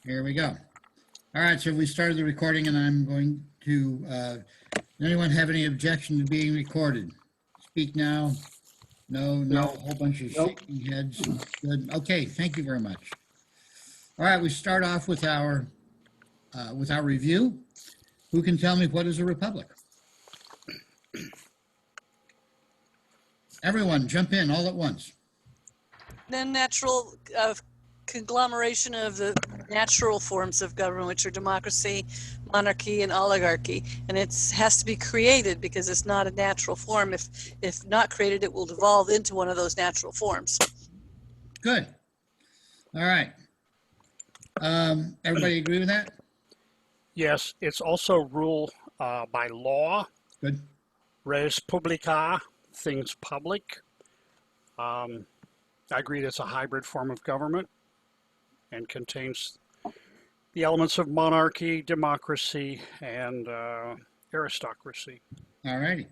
Here we go. All right, so we started the recording and I'm going to, does anyone have any objection to being recorded? Speak now. No, a whole bunch of Nope. shaking heads. Good. Okay, thank you very much. All right, we start off with our review. Who can tell me what is a republic? Everyone, jump in all at once. The natural conglomeration of the natural forms of government, which are democracy, monarchy, and oligarchy. And it has to be created because it's not a natural form. If not created, it will devolve into one of those natural forms. Good. All right. Everybody agree with that? Yes, it's also ruled by law. Good. Res publica, things public. I agree it's a hybrid form of government and contains the elements of monarchy, democracy, and aristocracy. All righty.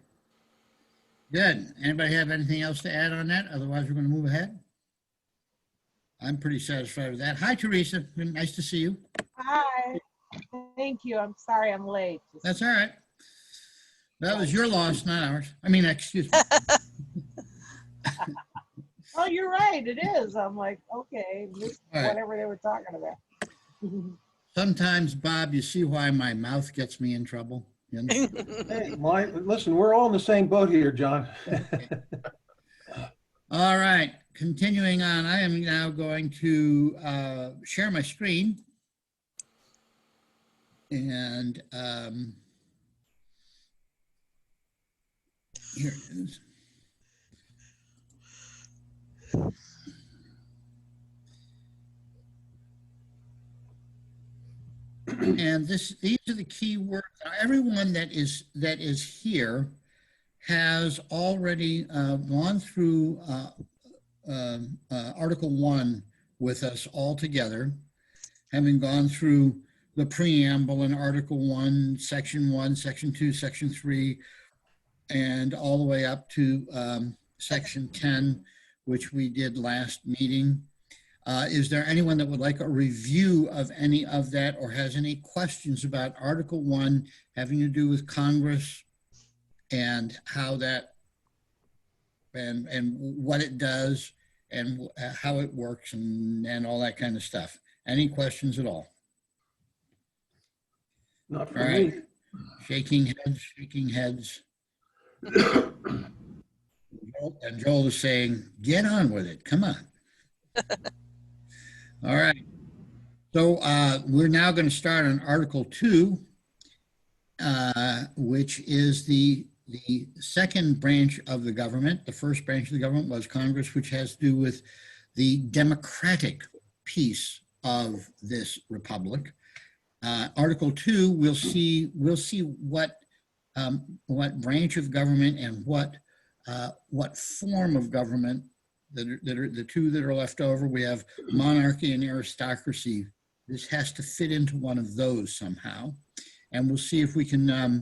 Good. Anybody have anything else to add on that? Otherwise, we're going to move ahead. I'm pretty satisfied with that. Hi, Teresa. Nice to see you. Hi. Thank you. I'm sorry I'm late. That's all right. That was your loss, not ours. I mean, excuse me. Oh, you're right. It is. I'm like, okay, just All right. whatever they were talking about. Sometimes, Bob, you see why my mouth gets me in trouble. You know? Hey, listen, we're all in the same boat here, John. All right. Continuing on, I am now going to share my screen. And here it is. And these are the key words. Everyone that is here has already gone through Article 1 with us all together, having gone through the preamble in Article 1, Section 1, Section 2, Section 3, and all the way up to Section 10, which we did last meeting. Is there anyone that would like a review of any of that or has any questions about Article 1 having to do with Congress and how that and what it does and how it works and all that kind of stuff? Any questions at all? Not for All right. me. Shaking heads. And Joel is saying, get on with it. Come on. All right. So we're now going to start on Article 2, which is the second branch of the government. The first branch of the government was Congress, which has to do with the democratic piece of this republic. Article 2, we'll see what branch of government and what form of government that are the two that are left over. We have monarchy and aristocracy. This has to fit into one of those somehow, and we'll see if we can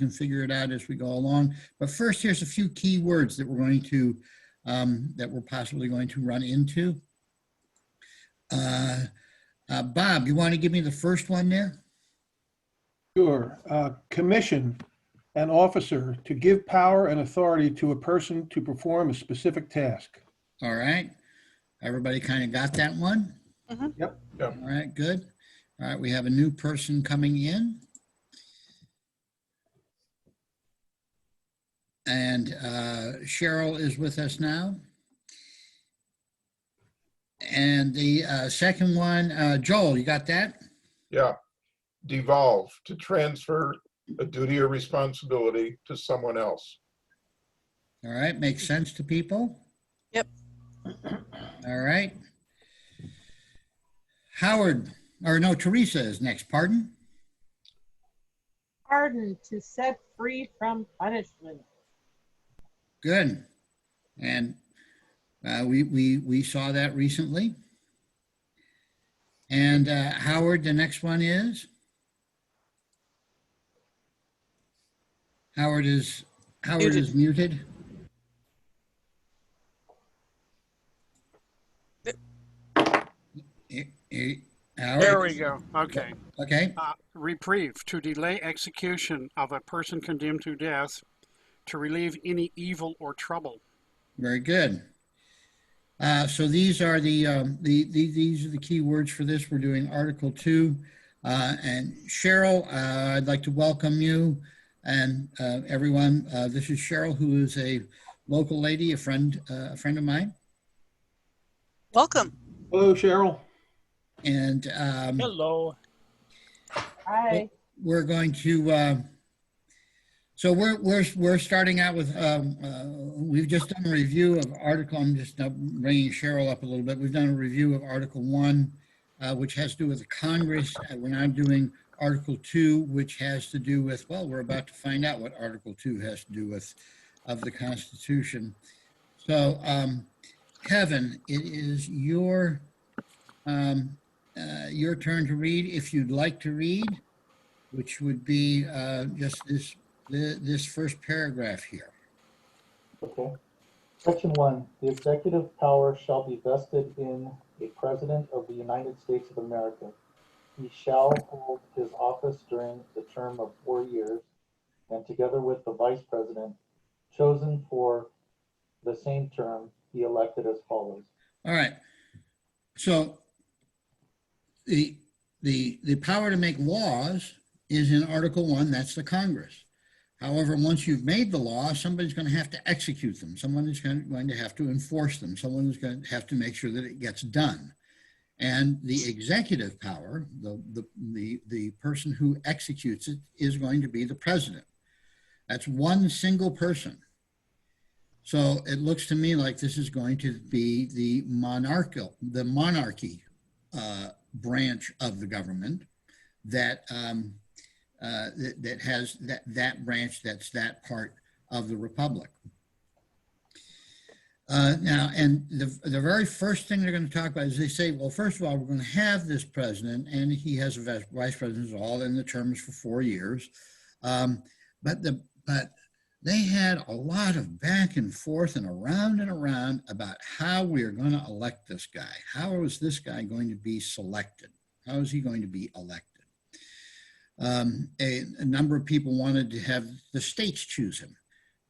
figure it out as we go along. But first, here's a few key words that we're going to that we're possibly going to run into. Bob, you want to give me the first one there? Sure. Commission an officer to give power and authority to a person to perform a specific task. All right. Everybody kind of got that one? Mm-hmm. Yep. All right, good. All right, we have a new person coming in. And Cheryl is with us now. And the second one, Joel, you got that? Yeah. Devolve, to transfer a duty or responsibility to someone else. All right, makes sense to people? Yep. All right. Howard, or no, Teresa is next, pardon? Pardon, to set free from punishment. Good. And we saw that recently. And Howard, the next one is? Howard is muted. Howard? There we go. Okay. Okay, Reprieve, to delay execution of a person condemned to death, to relieve any evil or trouble. very good. So these are these are the key words for this. We're doing Article 2. And Cheryl, I'd like to welcome you and everyone. This is Cheryl, who is a local lady, a friend of mine. Welcome. Hello, Cheryl. And Hello. Hi. we're going to. So we're starting out with. We've just done a review of Article. I'm just bringing Cheryl up a little bit. We've done a review of Article 1. Which has to do with the Congress. We're now doing Article 2, which has to do with, well, we're about to find out what Article 2 has to do with of the Constitution. So, Kevin, it is your turn to read, if you'd like to read, which would be just this first paragraph here. Okay. Section 1, the executive power shall be vested in a President of the United States of America. He shall hold his office during the term of 4 years, and together with the Vice President, chosen for the same term, be elected as follows. All right. So the power to make laws is in Article 1, that's the Congress. However, once you've made the law, somebody's going to have to execute them. Someone is going to have to enforce them. Someone is going to have to make sure that it gets done. And the executive power, the person who executes it, is going to be the president. That's one single person. So it looks to me like this is going to be the monarchy branch of the government that that has that branch, that's that part of the republic. Now, and the very first thing they're going to talk about is they say, well, first of all, we're going to have this president, and he has a vice president, all in the terms for 4 years. But they had a lot of back and forth and around about how we are going to elect this guy. How is this guy going to be selected? How is he going to be elected? A number of people wanted to have the states choose him,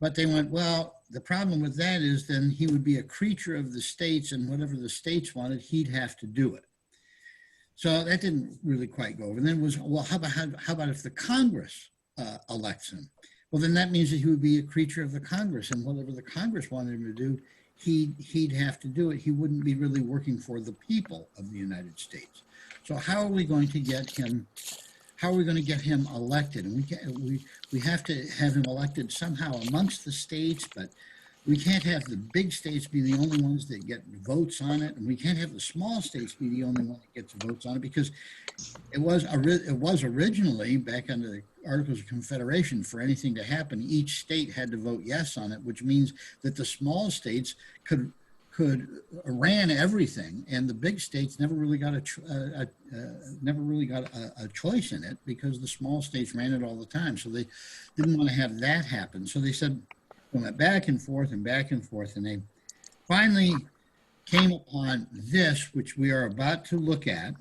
but they went, well, the problem with that is then he would be a creature of the states, and whatever the states wanted, he'd have to do it. So that didn't really quite go over. And then it was, well, how about if the Congress elects him? Well, then that means that he would be a creature of the Congress, and whatever the Congress wanted him to do, he'd have to do it. He wouldn't be really working for the people of the United States. So how are we going to get him? How are we going to get him elected? And we have to have him elected somehow amongst the states, but we can't have the big states be the only ones that get votes on it, and we can't have the small states be the only one that gets votes on it, because it was originally, back under the Articles of Confederation, for anything to happen, each state had to vote yes on it, which means that the small states could ran everything, and the big states never really got a choice in it, because the small states ran it all the time. So they didn't want to have that happen. So they said, we went back and forth, and they finally came upon this, which we are about to look at.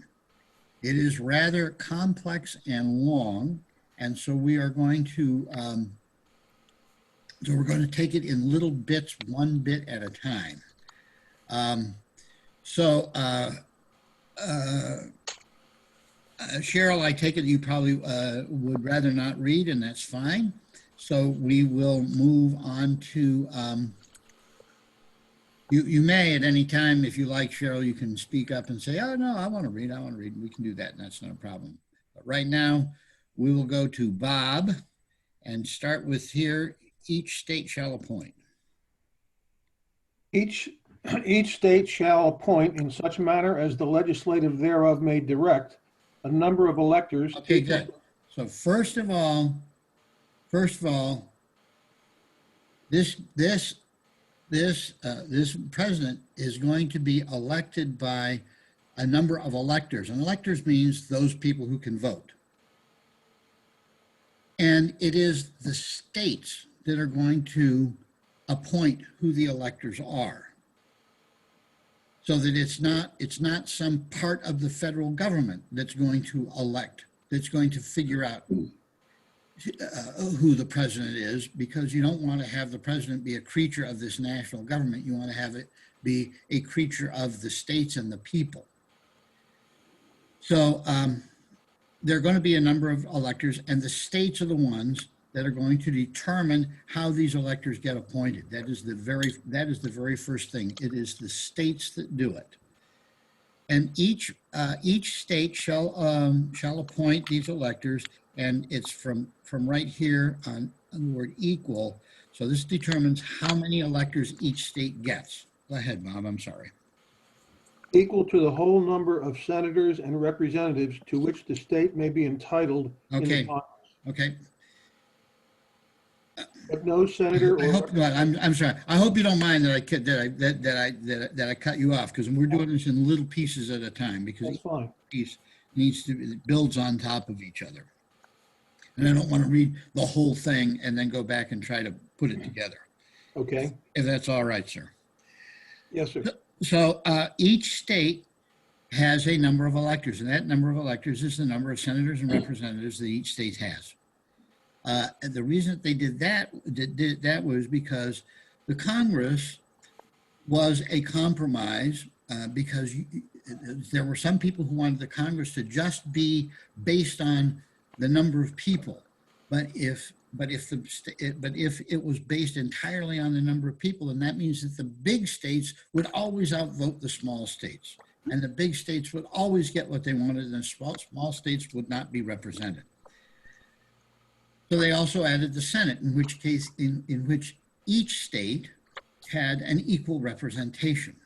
It is rather complex and long, and so we are going to take it in little bits, one bit at a time. Cheryl, I take it you probably would rather not read, and that's fine. So we will move on to, you may at any time, if you like, Cheryl, you can speak up and say, oh, no, I want to read. We can do that, and that's not a problem. But right now, we will go to Bob and start with here, each state shall appoint. Each state shall appoint in such manner as the legislative thereof may direct a number of electors. Okay, good. So first of all, this president is going to be elected by a number of electors, and electors means those people who can vote. And it is the states that are going to appoint who the electors are. so that it's not some part of the federal government that's going to elect, that's going to figure out who the president is, because you don't want to have the president be a creature of this national government. You want to have it be a creature of the states and the people. So there are going to be a number of electors, and the states are the ones that are going to determine how these electors get appointed. That is the very first thing. It is the states that do it. And each state shall appoint these electors, and it's from right here on the word equal. So this determines how many electors each state gets. Go ahead, Bob, I'm sorry. Equal to the whole number of senators and representatives to which the state may be entitled in the Okay. Congress. Okay. But no senator I or hope not. I'm sorry. I hope you don't mind that I cut you off, because we're doing this in little pieces at a time, because that's each fine. piece it builds on top of each other. And I don't want to read the whole thing and then go back and try to put it together. Okay. If that's all right, sir. Yes, sir. So each state has a number of electors, and that number of electors is the number of senators and representatives that each state has. And the reason that they did that was because the Congress was a compromise, because there were some people who wanted the Congress to just be based on the number of people, but if it was based entirely on the number of people, then that means that the big states would always outvote the small states, and the big states would always get what they wanted, and the small states would not be represented. So they also added the Senate, in which case, in which each state had an equal representation.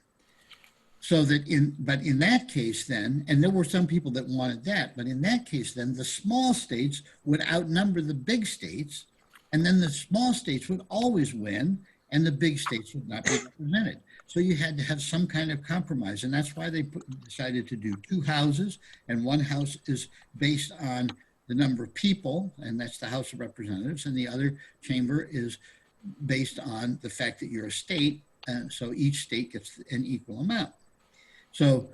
So that but in that case then, and there were some people that wanted that, but in that case then, the small states would outnumber the big states, and then the small states would always win, and the big states would not be represented. So you had to have some kind of compromise, and that's why they decided to do two houses, and one house is based on the number of people, and that's the House of Representatives, and the other chamber is based on the fact that you're a state, and so each state gets an equal amount. So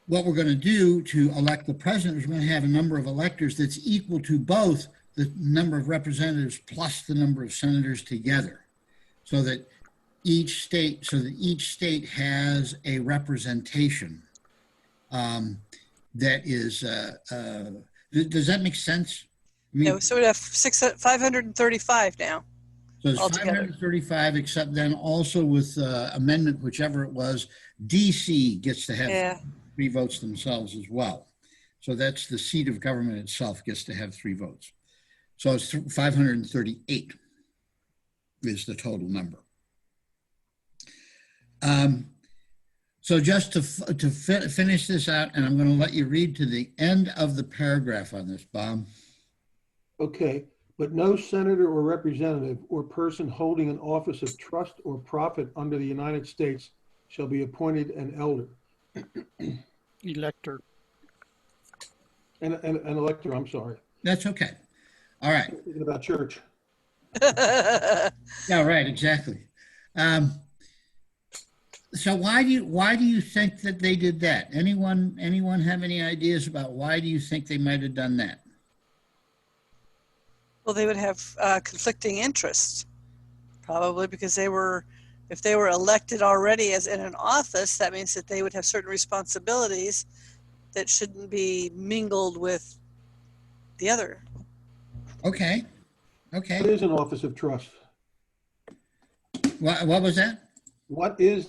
what we're going to do to elect the president is we're going to have a number of electors that's equal to both the number of representatives plus the number of senators together, so that each state has a representation that is does that make sense? I mean, Yeah, so we have 535 now. so it's altogether. 535, except then also with amendment, whichever it was, DC gets to have 3 votes themselves as well. So that's the seat of government itself gets to have 3 votes. So it's 538 is the total number. So just to finish this out, and I'm going to let you read to the end of the paragraph on this, Bob. Okay. But no senator or representative or person holding an office of trust or profit under the United States shall be appointed an elder. Elector. An elector, I'm sorry. That's okay. All right. Thinking about church. Yeah, right, exactly. So why do you think that they did that? Anyone have any ideas about why do you think they might have done that? Well, they would have conflicting interests, probably because if they were elected already as in an office, that means that they would have certain responsibilities that shouldn't be mingled with the other. Okay. What is an office of trust? What was that? What is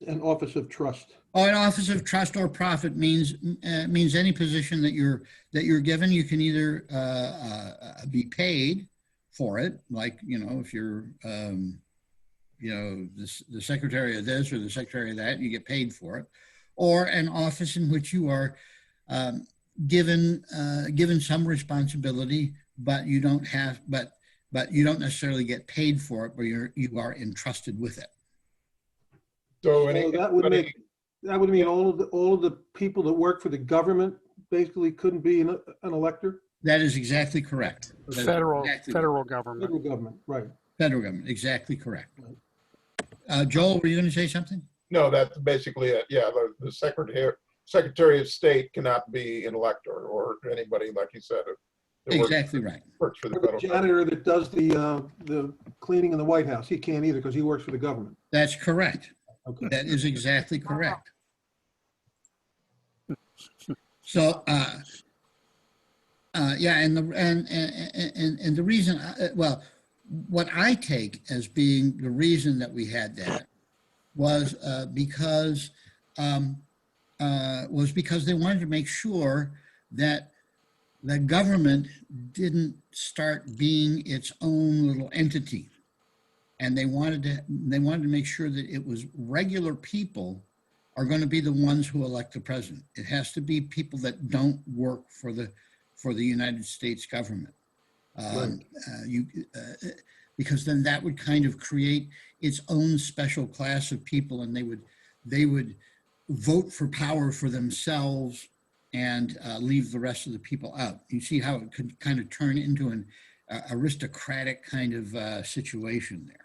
an office of trust? Oh, an office of trust or profit means any position that you're given. You can either be paid for it, like if you're the secretary of this or the secretary of that, you get paid for it, or an office in which you are given some responsibility, but you don't necessarily get paid for it, but you are entrusted with it. So that would mean all of the people that work for the government basically couldn't be an elector? That is exactly correct. Federal government. Federal government, right. Federal government, exactly correct. Joel, were you going to say something? No, that's basically it. Yeah, the Secretary of State cannot be an elector or anybody, like you said, that Exactly right. works for the Or the federal government. janitor that does the cleaning in the White House, he can't either because he works for the government. That's correct. Okay. That is exactly correct. So, yeah, and the reason, well, what I take as being the reason that we had that was because they wanted to make sure that the government didn't start being its own little entity, and they wanted to make sure that it was regular people are going to be the ones who elect the president. It has to be people that don't work for the United States government. Because then that would kind of create its own special class of people, and they would vote for power for themselves and leave the rest of the people out. You see how it could kind of turn into an aristocratic kind of situation there.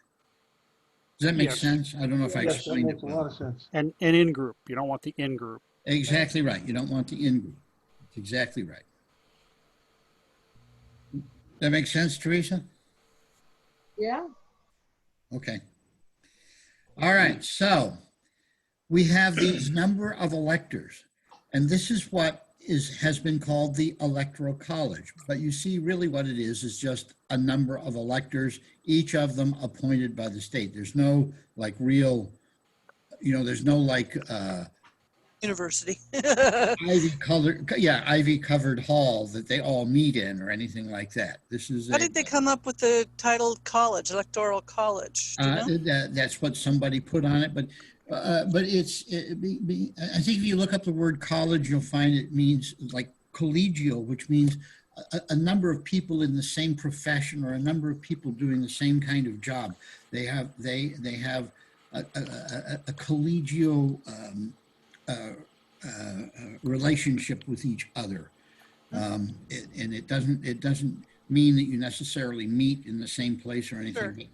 Does that make Yes. sense? I don't know if I Yes, that explained it makes a well. lot of sense. And in group. You don't want the in group. Exactly right. You don't want the in-group. That's exactly right. That makes sense, Teresa? Yeah. Okay. All right. So we have these number of electors, and this is what has been called the Electoral College. But you see, really what it is just a number of electors, each of them appointed by the state. There's no like real, there's no like University. ivy covered hall that they all meet in or anything like that. This is How did they come up with the title college, Electoral College? Do you know? That's what somebody put on it, but I think if you look up the word college, you'll find it means like collegial, which means a number of people in the same profession or a number of people doing the same kind of job. They have a collegial relationship with each other, and it doesn't mean that you necessarily meet in the same place or anything. Sure.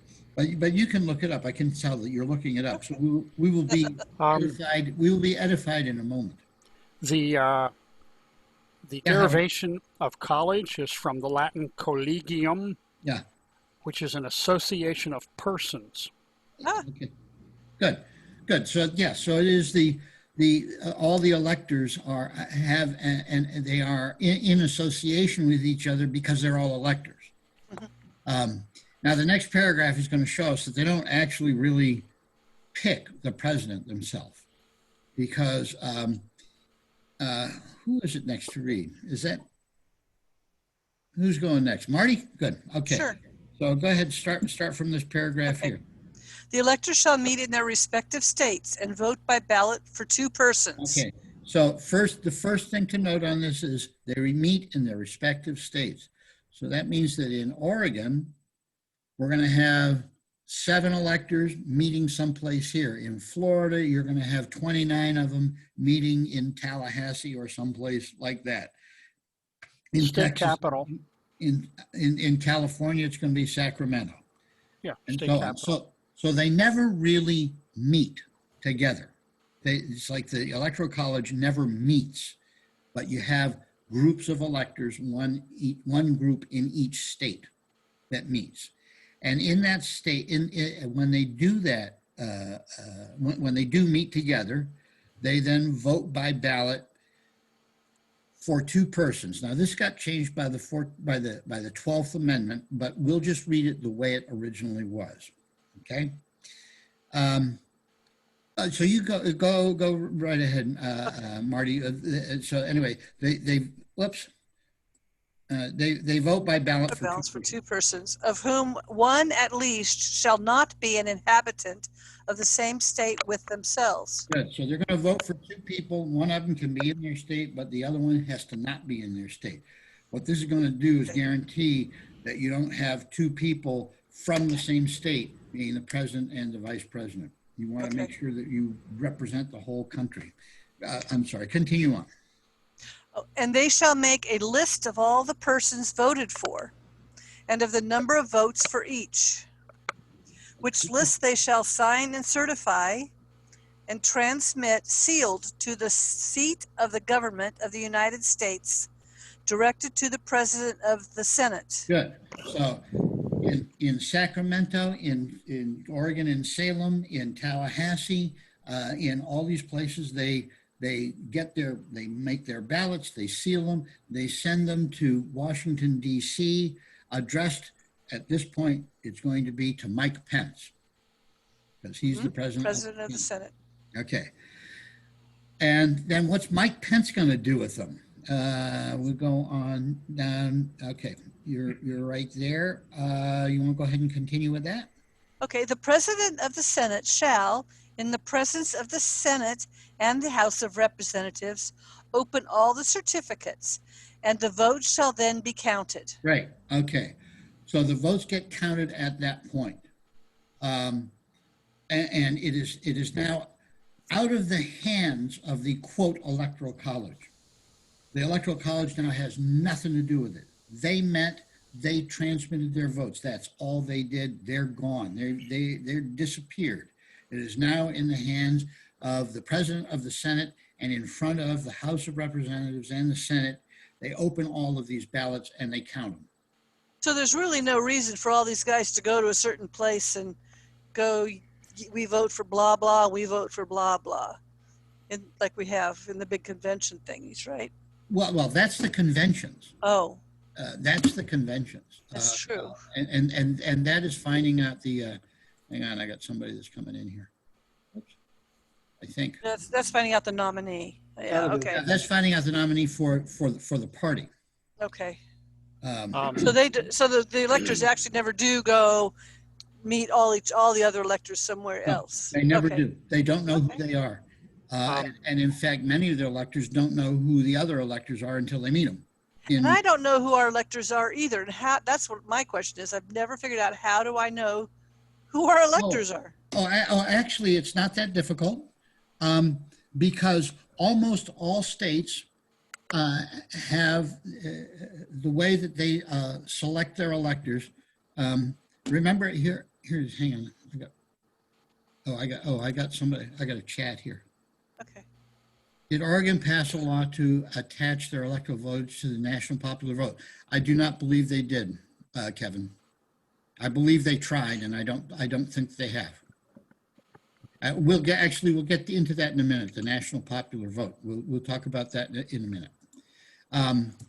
But you can look it up. I can tell that you're looking it up. So we will be edified. We will be edified in a moment. The derivation of college is from the Latin collegium, Yeah. which is an association of persons. Okay. Good. So yeah. So it is all the electors have and they are in association with each other because they're all electors. Now, the next paragraph is going to show us that they don't actually really pick the president themselves, because who is it next to read? Who's going next? Marty? Good. Okay. Sure. So go ahead, start from this paragraph here. The electors shall meet in their respective states and vote by ballot for 2 persons. Okay. So the first thing to note on this is they meet in their respective states. So that means that in Oregon, we're going to have 7 electors meeting someplace here. In Florida, you're going to have 29 of them meeting in Tallahassee or someplace like that. In State Texas, capital. In California, it's going to be Sacramento. Yeah, And state capital. so they never really meet together. It's like the Electoral College never meets, but you have groups of electors, one group in each state that meets. And in that state, when they do that, when they do meet together, they then vote by ballot for 2 persons. Now, this got changed by the 12th Amendment, but we'll just read it the way it originally was. Okay. So you go right ahead, Marty. So anyway, they vote by ballot For 2 persons, of whom one at least shall not be an inhabitant of the same state with themselves. Good. So they're going to vote for 2 people. One of them can be in their state, but the other one has to not be in their state. What this is going to do is guarantee that you don't have 2 people from the same state being the president and the vice president. You want to make sure that you represent the whole country. I'm sorry, continue on. And they shall make a list of all the persons voted for, and of the number of votes for each, which list they shall sign and certify, and transmit sealed to the seat of the government of the United States, directed to the President of the Senate. Good. So in Sacramento, in Oregon, in Salem, in Tallahassee, in all these places, they make their ballots, they seal them, they send them to Washington, D.C., addressed at this point, it's going to be to Mike Pence, because he's the president of the Senate. Okay. And then what's Mike Pence going to do with them? We'll go on down. Okay, you're right there. You want to go ahead and continue with that? Okay, the President of the Senate shall, in the presence of the Senate and the House of Representatives, open all the certificates, and the votes shall then be counted. Right. Okay. So the votes get counted at that point. And it is now out of the hands of the, quote, Electoral College. The Electoral College now has nothing to do with it. They met, they transmitted their votes. That's all they did. They're gone. They're disappeared. It is now in the hands of the President of the Senate and in front of the House of Representatives and the Senate. They open all of these ballots and they count them. So there's really no reason for all these guys to go to a certain place and go, we vote for blah, blah, we vote for blah, blah. And like we have in the big convention thingies, right? Well, that's the conventions. Oh, That's the conventions. that's true. And that is finding out the, hang on, I got somebody that's coming in here. Oops. I think. That's finding out the nominee. Yeah, okay. That's finding out the nominee for the party. Okay. So So the electors actually never do go meet all the other electors somewhere else. they never Okay. do. They don't know who they are. And in fact, many of the electors don't know who the other electors are until they meet them. And I don't know who our electors are either. And that's what my question is. I've never figured out, how do I know who our electors are? Actually, it's not that difficult, because almost all states have the way that they select their electors. Remember here's, hang on. I got somebody, I got a chat here. Okay. Did Oregon pass a law to attach their electoral votes to the national popular vote? I do not believe they did, Kevin. I believe they tried, and I don't think they have. We'll get into that in a minute. The national popular vote. We'll talk about that in a minute.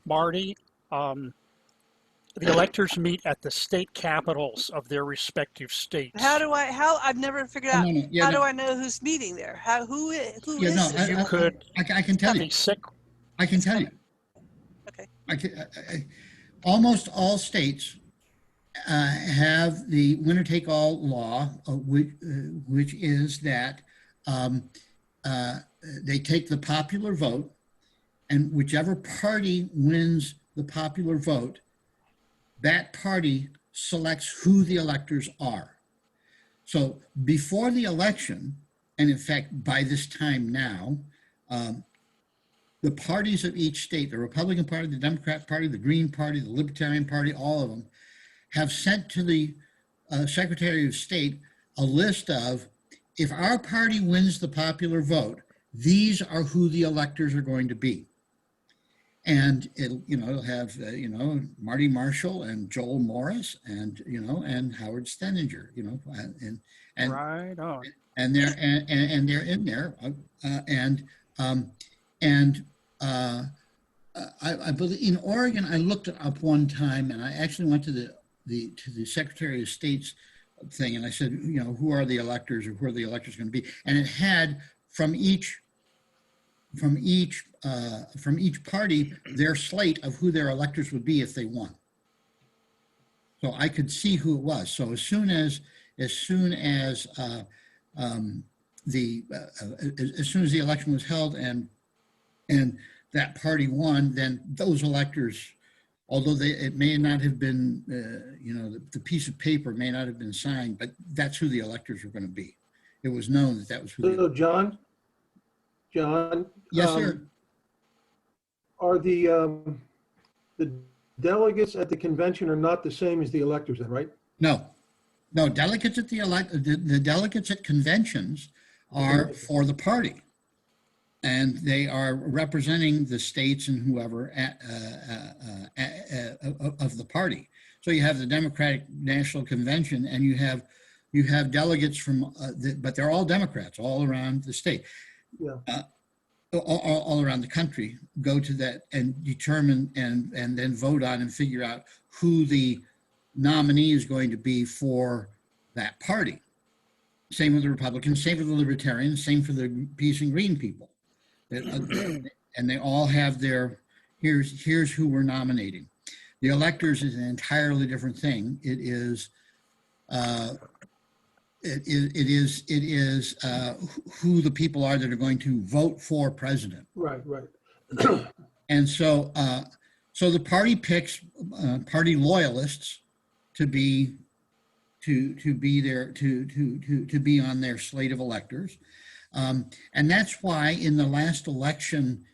Marty, the electors meet at the state capitals of their respective states. I've never figured out, how do I know who's meeting there? Who is it? You could. I can tell you. I can tell you. Okay. Almost all states have the winner-take-all law, which is that they take the popular vote, and whichever party wins the popular vote, that party selects who the electors are. So before the election, and in fact, by this time now, the parties of each state, the Republican Party, the Democrat Party, the Green Party, the Libertarian Party, all of them, have sent to the Secretary of State a list of, if our party wins the popular vote, these are who the electors are going to be. And it'll have, Marty Marshall and Joel Morris and, and Howard Stenninger, and Right on. and they're in there. I believe in Oregon, I looked it up one time, and I actually went to the Secretary of State's thing, and I said, who are the electors, or who are the electors going to be? And it had from each party their slate of who their electors would be if they won. So I could see who it was. So as soon as the election was held and that party won, then those electors, although it may not have been, the piece of paper may not have been signed, but that's who the electors were going to be. It was known that was who. So John. Yes, sir. Are the delegates at the convention are not the same as the electors then, right? No, delegates at the delegates at conventions are for the party. And they are representing the states and whoever of the party. So you have the Democratic National Convention, and you have delegates from, but they're all Democrats all around the state, all around the country, go to that and determine and then vote on and figure out who the nominee is going to be for that party. Same with the Republicans, same with the Libertarians, same for the Peace and Green people. And they all have their, here's who we're nominating. The electors is an entirely different thing. It is who the people are that are going to vote for president. Right. And so the party picks party loyalists to be there to be on their slate of electors. And that's why in the last election,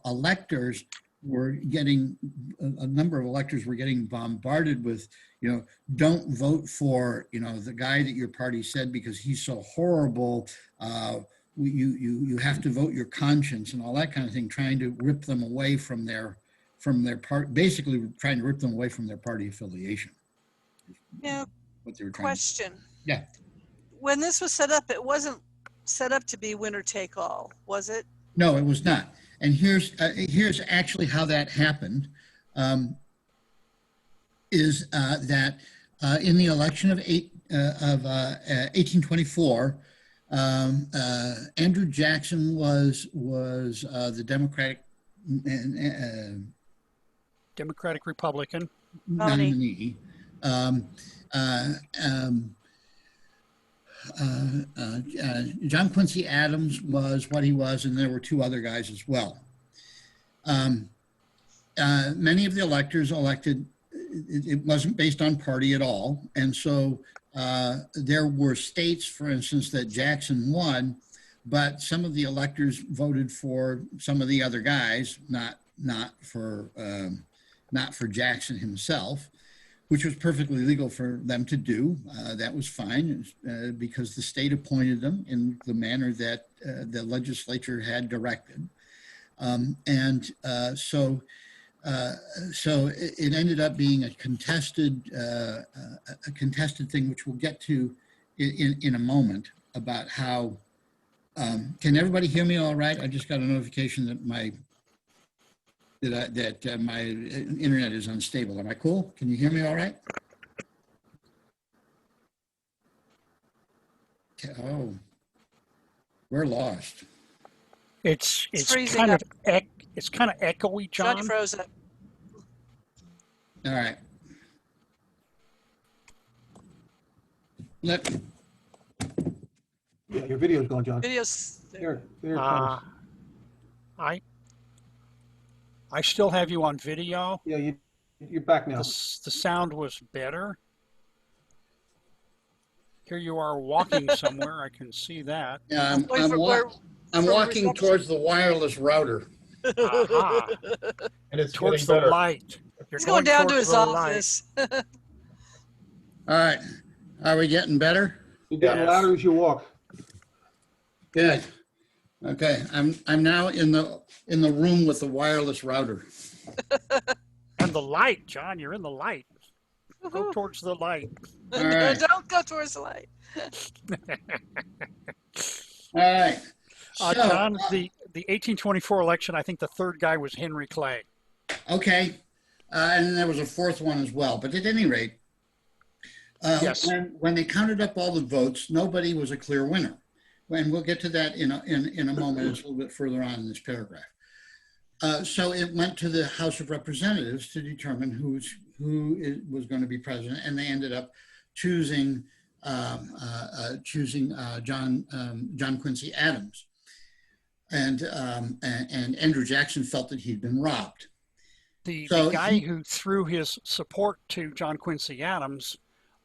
electors were getting, a number of electors were getting bombarded with, don't vote for, the guy that your party said because he's so horrible. You have to vote your conscience and all that kind of thing, trying to rip them away from their part, basically trying to rip them away from their party affiliation. Yeah. What they were trying Question. Yeah. When this was set up, it wasn't set up to be winner take all, was it? No, it was not. And here's actually how that happened. Is that in the election of 1824, Andrew Jackson was the Democratic Republican nominee. John Quincy Adams was what he was, and there were two other guys as well. Many of the electors elected, it wasn't based on party at all. And so there were states, for instance, that Jackson won, but some of the electors voted for some of the other guys, not for Jackson himself, which was perfectly legal for them to do. That was fine because the state appointed them in the manner that the legislature had directed. So it ended up being a contested thing, which we'll get to in a moment about how. Can everybody hear me all right? I just got a notification that my internet is unstable. Am I cool? Can you hear me all right? Oh, we're lost. It's freezing kind up. of it's kind of echoey, John. Johnny froze up. All right. Yeah, your video's gone, John. Videos. There it comes. I still have you on video. Yeah, you're back now. The sound was better. Here you are walking somewhere. I can see that. I'm walking towards the wireless router. Aha. And it's Towards getting the better. light. You're He's going down to towards his the light. office. All right. Are we getting better? You're getting Yes. louder as you walk. Good. Okay. I'm now in the room with the wireless router. And the light, John. You're in the light. Go towards the light. All right. Don't go towards the light. All right. So, John, the 1824 election, I think the third guy was Henry Clay. okay. And then there was a fourth one as well. But at any rate, Yes. when they counted up all the votes, nobody was a clear winner. And we'll get to that in a moment. It's a little bit further on in this paragraph. So it went to the House of Representatives to determine who was going to be president, and they ended up choosing John Quincy Adams, and Andrew Jackson felt that he'd been robbed. The So guy he- who threw his support to John Quincy Adams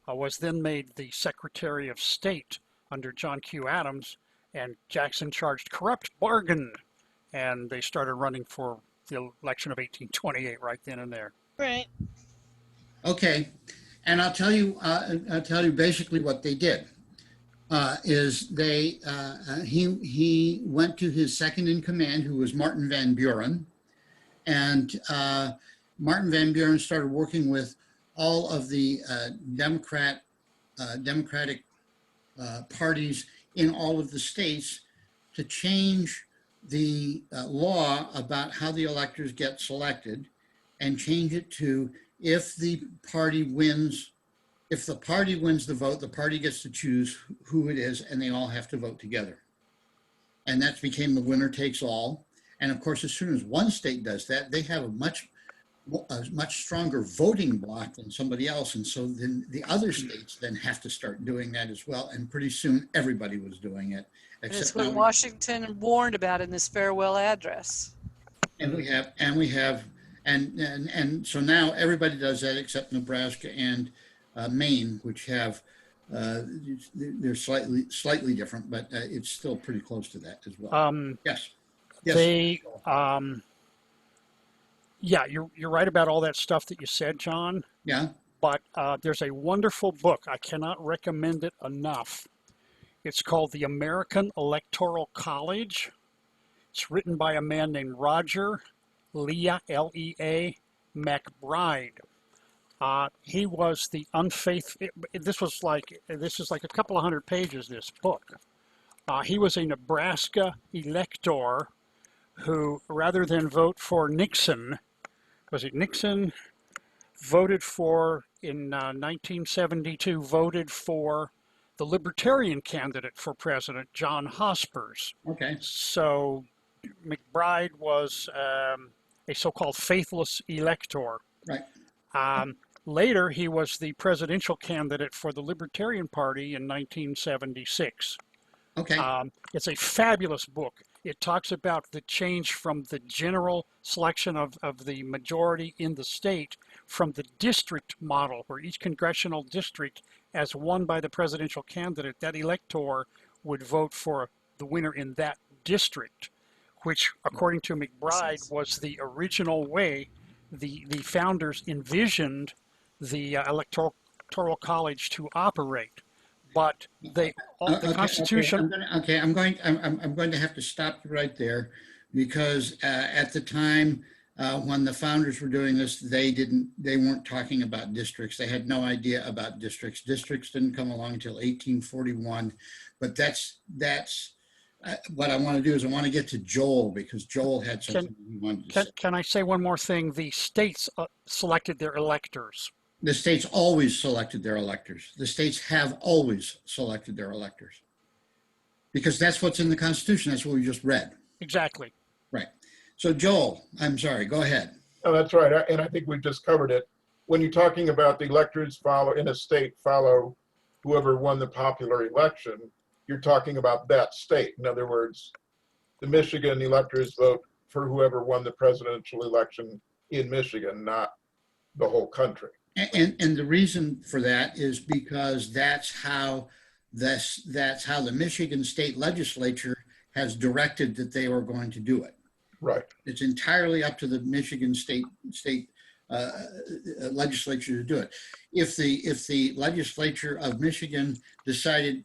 was then made the Secretary of State under John Q. Adams, and Jackson charged corrupt bargain, and they started running for the election of 1828 right then and there. Right. Okay, and I'll tell you basically what they did. he went to his second in command, who was Martin Van Buren, and Martin Van Buren started working with all of the Democratic parties in all of the states to change the law about how the electors get selected, and change it to if the party wins the vote, the party gets to choose who it is, and they all have to vote together. And that became the winner takes all. And of course, as soon as one state does that, they have a much stronger voting bloc than somebody else. And so then the other states then have to start doing that as well. And pretty soon everybody was doing it. And it's what Washington warned about in this farewell address. And so now everybody does that except Nebraska and Maine, which have they're slightly different, but it's still pretty close to that as well. Yes. They, yeah, you're right about all that stuff that you said, John. Yeah. But there's a wonderful book. I cannot recommend it enough. It's called The American Electoral College. It's written by a man named Roger Lea, L-E-A, McBride. He was the unfaithful, this is like a couple of hundred pages, this book. He was a Nebraska elector who, rather than vote for Nixon, was it Nixon? Voted for, in 1972, voted for the Libertarian candidate for president, John Hospers. Okay. So McBride was a so-called faithless elector. Right. Later, he was the presidential candidate for the Libertarian Party in 1976. Okay. It's a fabulous book. It talks about the change from the general selection of the majority in the state from the district model, where each congressional district, as won by the presidential candidate, that elector would vote for the winner in that district, which, according to McBride, was the original way the founders envisioned the Electoral College to operate. But the Constitution. I'm going to have to stop you right there, because at the time when the founders were doing this, they weren't talking about districts. They had no idea about districts. Districts didn't come along until 1841. But that's what I want to do is I want to get to Joel, because Joel had something he wanted to say. Can I say one more thing? The states selected their electors. The states always selected their electors. The states have always selected their electors, because that's what's in the Constitution. That's what we just read. Exactly. Right. So Joel, I'm sorry, go ahead. Oh, that's right. And I think we've just covered it. When you're talking about the electors in a state follow whoever won the popular election, you're talking about that state. In other words, the Michigan electors vote for whoever won the presidential election in Michigan, not the whole country. And the reason for that is because that's how the Michigan state legislature has directed that they are going to do it. Right. It's entirely up to the Michigan state legislature to do it. If the legislature of Michigan decided,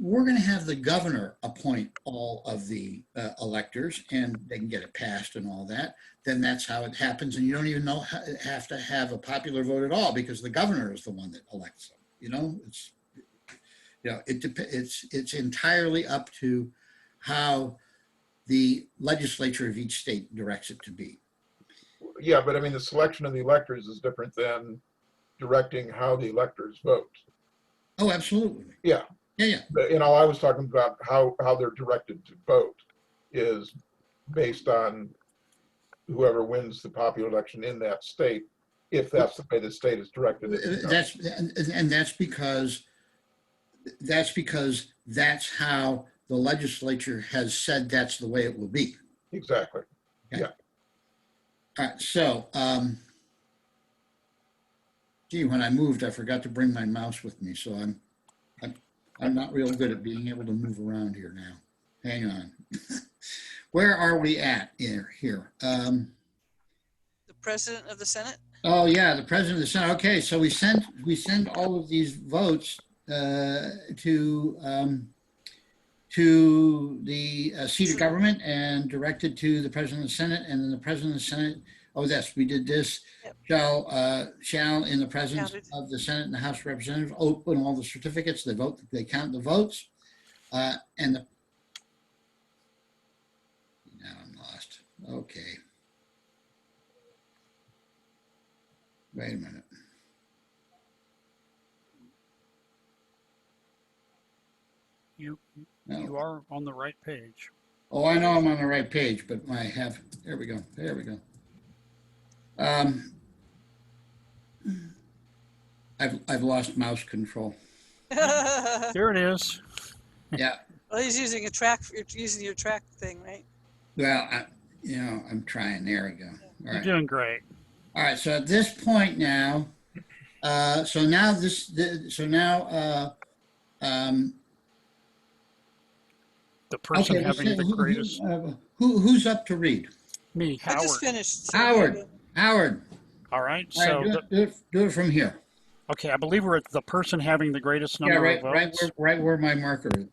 we're going to have the governor appoint all of the electors, and they can get it passed and all that, then that's how it happens. And you don't even have to have a popular vote at all, because the governor is the one that elects them. It's entirely up to how the legislature of each state directs it to be. Yeah, but I mean, the selection of the electors is different than directing how the electors vote. Oh, absolutely. Yeah. Yeah. I was talking about how they're directed to vote is based on whoever wins the popular election in that state, if that's the way the state is directed. That's because that's how the legislature has said that's the way it will be. Exactly. Okay. Yeah. All right. So, when I moved, I forgot to bring my mouse with me, so I'm not real good at being able to move around here now. Hang on. Where are we at here? The president of the Senate? Oh yeah, the president of the Senate. Okay, so we send all of these votes to the seat of government and directed to the President of the Senate, and then the President of the Senate, oh, yes, we did this, Yep. shall in the presence Counted. of the Senate and the House of Representatives, open all the certificates, they vote, they count the votes, and the, now I'm lost, okay. Wait a minute. You No. you are on the right page. Oh, I know I'm on the right page, but I have, there we go, there we go. I've lost mouse control. Well, There it is. Yeah, he's using a track. You're using your track thing, right? well, I'm trying, there we go. All You're right, doing great. all right, so at this point now, so now The person okay, let's having say, the greatest. who's up to read? Me, I Howard. just finished. so Howard, Howard, All right. all So, right, do it from here. okay, I believe we're at the person having the greatest Yeah, number right, of votes. right where my marker is.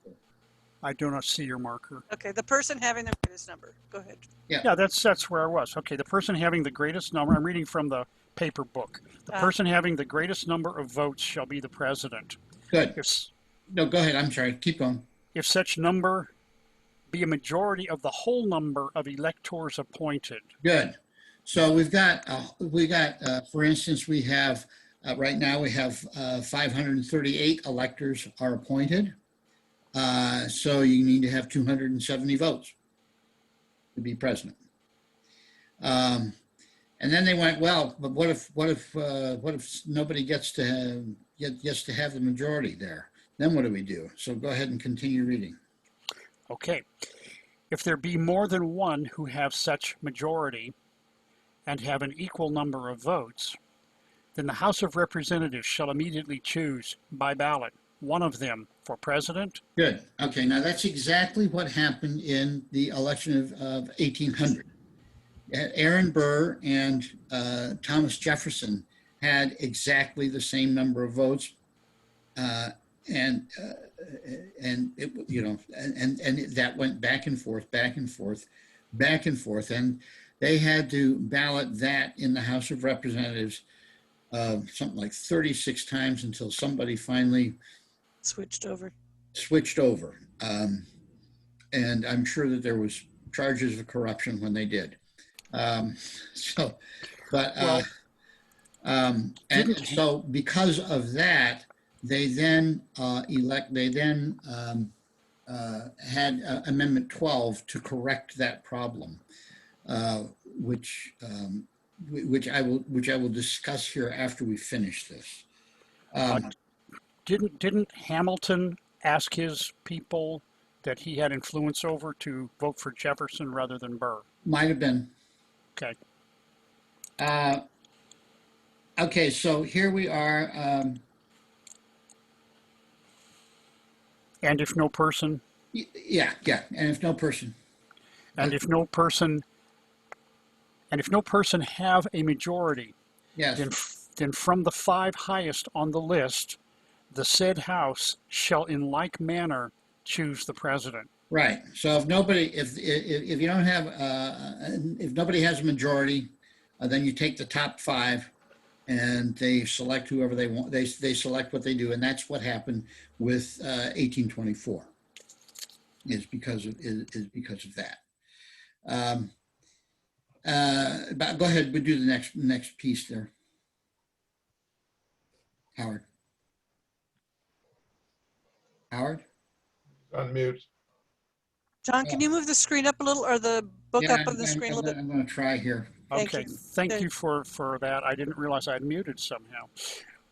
I do not see your marker. Okay, the person having the greatest number. Go ahead. Yeah, that's where I was. Okay, the person having the greatest number. I'm reading from the paper book. The person having the greatest number of votes shall be the president. Good. If No, go ahead, I'm sorry, keep going. if such number be a majority of the whole number of electors appointed. Good. So we've got, for instance, we have, right now we have 538 electors are appointed. So you need to have 270 votes to be president. And then they went, well, but what if nobody gets to have the majority there? Then what do we do? So go ahead and continue reading. Okay. If there be more than one who have such majority and have an equal number of votes, then the House of Representatives shall immediately choose by ballot one of them for president. Good. Okay, now that's exactly what happened in the election of 1800. Aaron Burr and Thomas Jefferson had exactly the same number of votes, and it, and that went back and forth, back and forth, back and forth, and they had to ballot that in the House of Representatives something like 36 times until somebody finally Switched over. And I'm sure that there was charges of corruption when they did. And so because of that, they then had Amendment 12 to correct that problem, which I will discuss here after we finish this. Didn't Hamilton ask his people that he had influence over to vote for Jefferson rather than Burr? Might have been. Okay. Okay, so here we are. And if no person, Yeah, and if no person. and if no person have a majority, Yes, then from the 5 highest on the list, the said house shall in like manner choose the president. right. So if nobody has a majority, then you take the top 5 and they select whoever they want. They select what they do. And that's what happened with 1824 is because of that. But go ahead, we do the next piece there. Howard. Unmute. John, can you move the screen up a little, or the book Yeah, up on the screen a little bit? I'm going to try here. Thank Okay, you. thank Good. you for that. I didn't realize I'd muted somehow.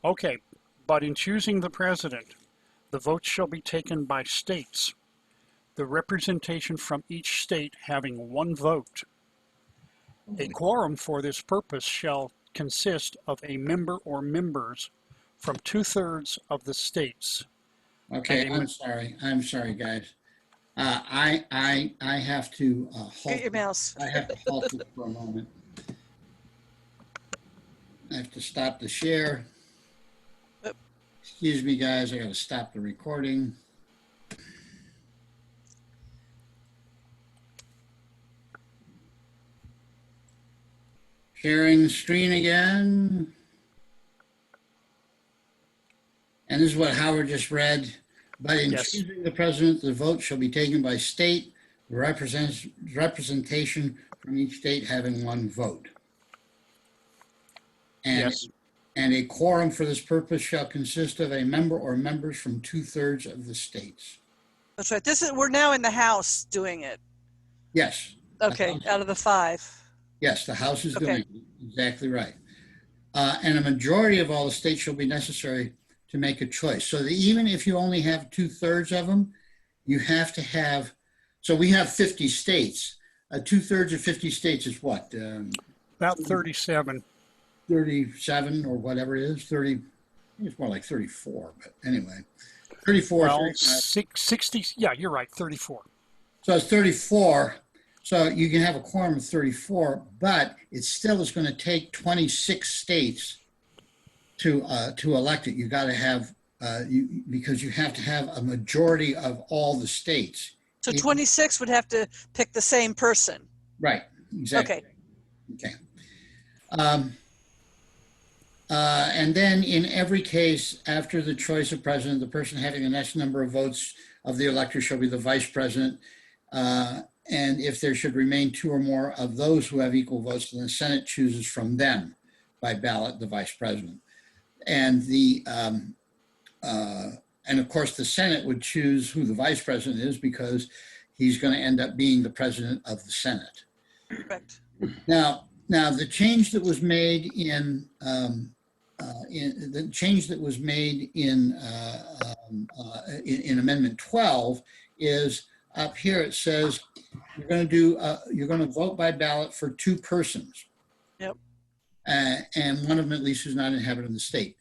Okay, but in choosing the president, the votes shall be taken by states, the representation from each state having 1 vote. A quorum for this purpose shall consist of a member or members from 2/3 of the states. Okay, And I'm sorry, guys. I have to halt. Get your mouse. I have to halt it for a moment. I have to stop the share. Yep. Excuse me, guys, I gotta stop the recording. Sharing screen again. And this is what Howard just read. But in Yes. choosing the president, the vote shall be taken by state, representation from each state having one vote. And, Yes. and a quorum for this purpose shall consist of a member or members from 2/3 of the states. That's right. We're now in the House doing it. Yes. Okay, House. out of the 5. Yes, the House is Okay. doing it. Exactly right. And a majority of all the states shall be necessary to make a choice. So that even if you only have 2/3 of them, you have to have, so we have 50 states. 2/3 of 50 states is what? About 37. 37 or whatever it is, 30, I think it's more like 34, but anyway, 34, Well, 35. 60, yeah, you're right, 34. So it's 34. So you can have a quorum of 34, but it still is going to take 26 states to elect it. You got to have, because you have to have a majority of all the states. So 26 would have to pick the same person. Right, exactly. Okay. Okay. And then in every case, after the choice of president, the person having the next number of votes of the elector shall be the vice president. And if there should remain 2 or more of those who have equal votes, then the Senate chooses from them by ballot the vice president. And and of course the Senate would choose who the vice president is because he's going to end up being the president of the Senate. Correct. Now the change that was made in Amendment 12 is up here. It says you're going to vote by ballot for 2 persons. Yep. And one of them at least who's not an inhabitant of the state.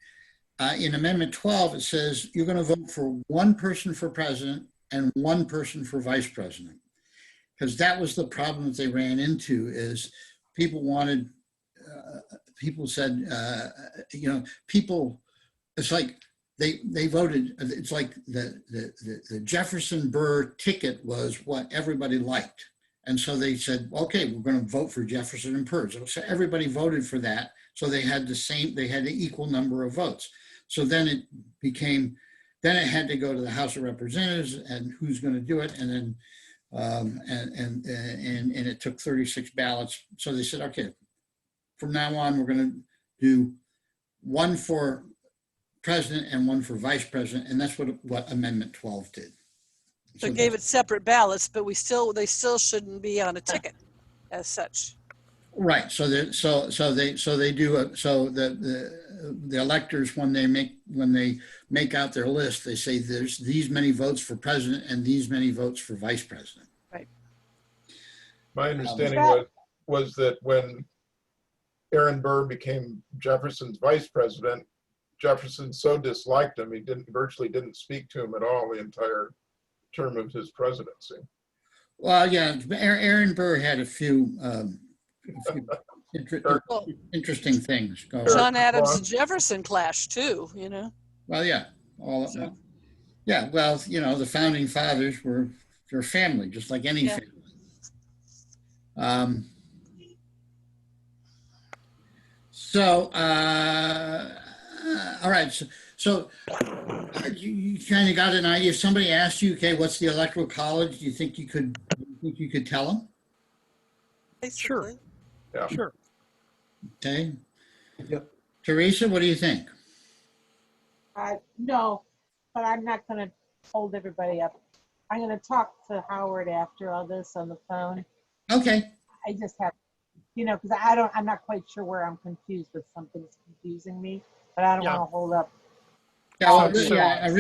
In Amendment 12, it says you're going to vote for 1 person for president and 1 person for vice president. Because that was the problem that they ran into is people wanted, people said, people, it's like they voted, it's like the Jefferson Burr ticket was what everybody liked. And so they said, okay, we're going to vote for Jefferson and Burr. So everybody voted for that. So they had an equal number of votes. So then it had to go to the House of Representatives and who's going to do it. And then, and it took 36 ballots. So they said, okay, from now on, we're going to do 1 for president and 1 for vice president. And that's what Amendment 12 did. So it gave it separate ballots, but they still shouldn't be on a ticket as such. Right. So the electors, when they make out their list, they say there's these many votes for president and these many votes for vice president. Right. My understanding was that when Aaron Burr became Jefferson's vice president, Jefferson so disliked him, he virtually didn't speak to him at all the entire term of his presidency. Well, yeah, Aaron Burr had a few interesting things going on. John Adams and Jefferson clashed too, Well, yeah, yeah. Well, the founding fathers were family, just like any family. All right. So you kind of got an idea. If somebody asked you, okay, what's the Electoral College? Do you think you could tell them? Sure. Yeah. Sure. Okay. Yep. Teresa, what do you think? No, but I'm not going to hold everybody up. I'm going to talk to Howard after all this on the phone. Okay. I just have, because I'm not quite sure where I'm confused with. Something's confusing me, but I don't want to hold up. Yeah, well, yeah, a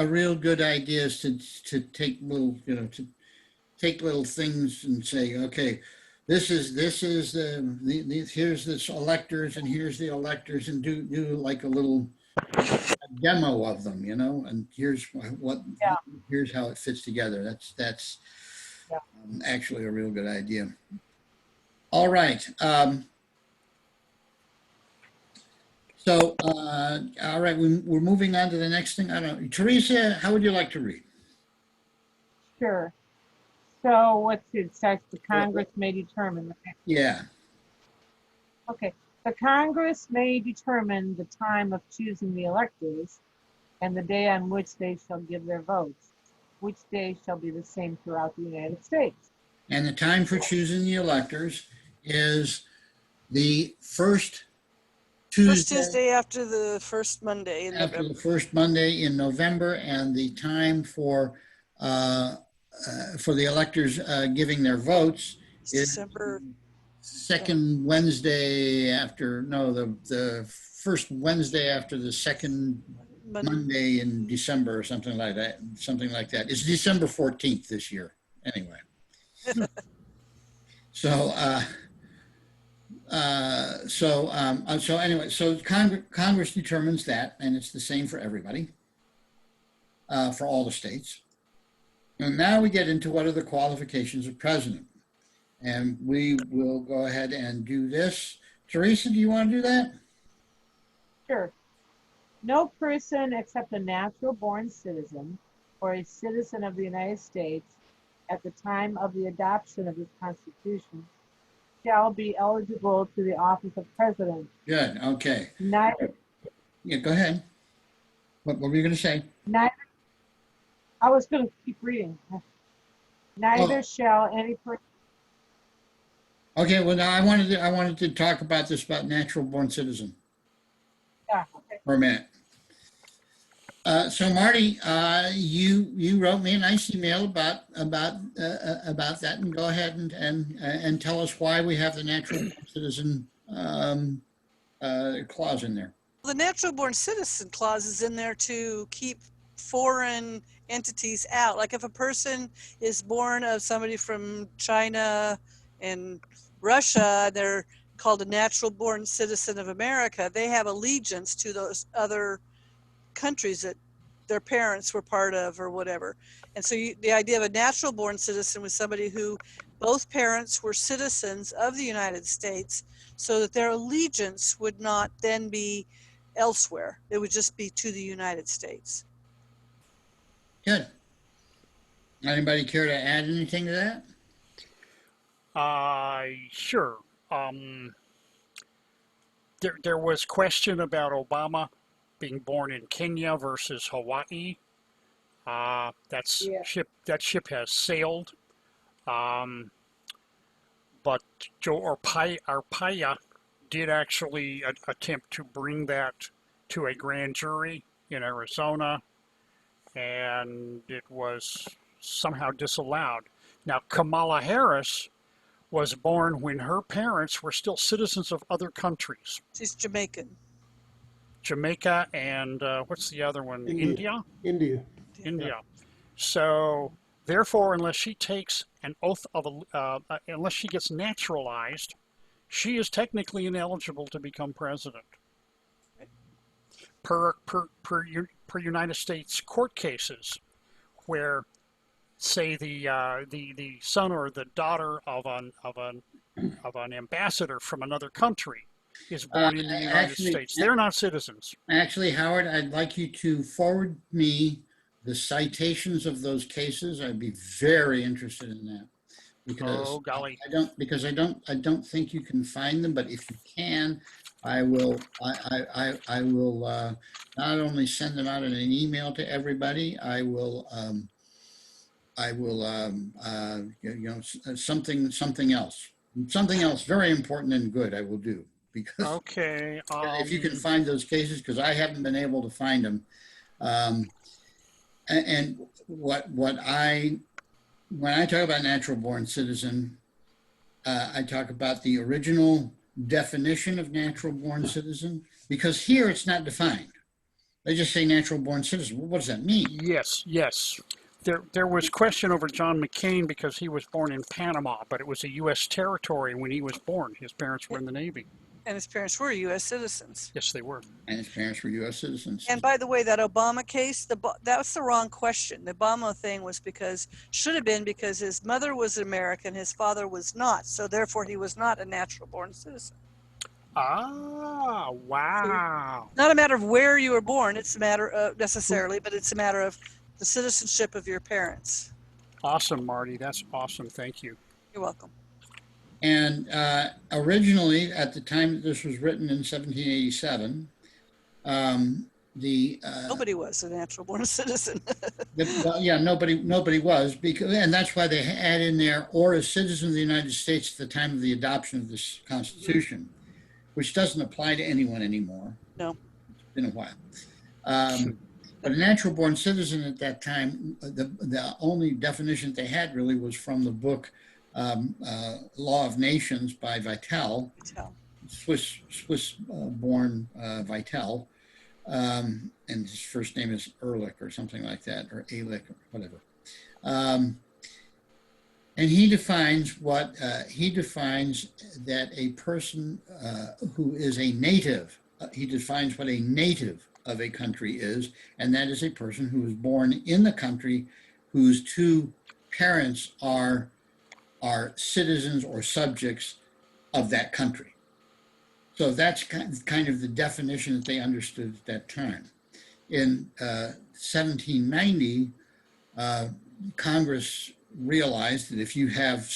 real good idea is to take little, take little things and say, okay, this is here's this electors and here's the electors, and do like a little demo of them, and here's here's how it fits together. That's actually a real good idea. All right. So, all right, we're moving on to the next thing. I don't know. Teresa, how would you like to read? Sure. So what's it starts, the Congress may determine. Yeah, Okay, the Congress may determine the time of choosing the electors and the day on which they shall give their votes, which day shall be the same throughout the United States. and the time for choosing the electors is the first First Tuesday Tuesday after the first Monday in after November. the first Monday in November, and the time for the electors giving their votes It's is December. second Wednesday after, no, the first Wednesday after the second Monday in December or something like that. Something like that. It's December 14th this year, anyway. So, so anyway, so Congress determines that, and it's the same for everybody, for all the states. And now we get into what are the qualifications of president. And we will go ahead and do this. Teresa, do you want to do that? Sure. No person except a natural born citizen or a citizen of the United States at the time of the adoption of this Constitution shall be eligible to the office of president. Good, okay. Neither, Yeah, go ahead. What were you going to say? neither, I was going to keep reading. Neither shall any person. Okay, well, now I wanted to talk about this, about natural born citizen Yeah, okay. for a minute. So Marty, you wrote me a nice email about that, and go ahead and tell us why we have the natural born citizen clause in there. The natural born citizen clause is in there to keep foreign entities out. Like if a person is born of somebody from China and Russia, they're called a natural born citizen of America. They have allegiance to those other countries that their parents were part of or whatever. And so the idea of a natural born citizen was somebody who both parents were citizens of the United States, so that their allegiance would not then be elsewhere. It would just be to the United States. Good. Anybody care to add anything to that? Sure. There was question about Obama being born in Kenya versus Hawaii. Yeah. That ship has sailed. But Joe Arpaia did actually attempt to bring that to a grand jury in Arizona, and it was somehow disallowed. Now, Kamala Harris was born when her parents were still citizens of other countries. She's Jamaican. Jamaica and what's the other one? India? India. So therefore, unless she takes an oath of, unless she gets naturalized, she is technically ineligible to become president. Per United States court cases, where say the son or the daughter of an ambassador from another country is born in the United States, they're not citizens. Actually, Howard, I'd like you to forward me the citations of those cases. I'd be very interested in that, because Oh golly, I don't think you can find them. But if you can, I will not only send them out in an email to everybody. I will something else very important and good I will do, because okay. if you can find those cases, because I haven't been able to find them. And when I talk about natural born citizen, I talk about the original definition of natural born citizen, because here it's not defined. They just say natural born citizen. Well, what does that mean? Yes. There was question over John McCain because he was born in Panama, but it was a U.S. territory when he was born. His parents were in the Navy. And his parents were U.S. citizens. Yes, they were. And his parents were U.S. citizens. And by the way, that Obama case, that was the wrong question. The Obama thing was should have been because his mother was American, his father was not. So therefore, he was not a natural born citizen. Ah, wow. Not a matter of where you were born, it's a matter of necessarily, but it's a matter of the citizenship of your parents. Awesome, Marty. That's awesome. Thank you. You're welcome. And originally, at the time that this was written in 1787, Nobody was a natural born citizen. well, yeah, nobody was, because, and that's why they add in there, or a citizen of the United States at the time of the adoption of this Constitution, which doesn't apply to anyone anymore. No. It's been a while. But a natural born citizen at that time, the only definition they had really was from the book Law of Nations by Vitale, Swiss born Vitale. And his first name is Ehrlich or something like that, or Ehrlich or whatever. And he defines that a person who is a native, he defines what a native of a country is, and that is a person who is born in the country whose two parents are citizens or subjects of that country. So that's kind of the definition that they understood at that time. In 1790, Congress realized that if you have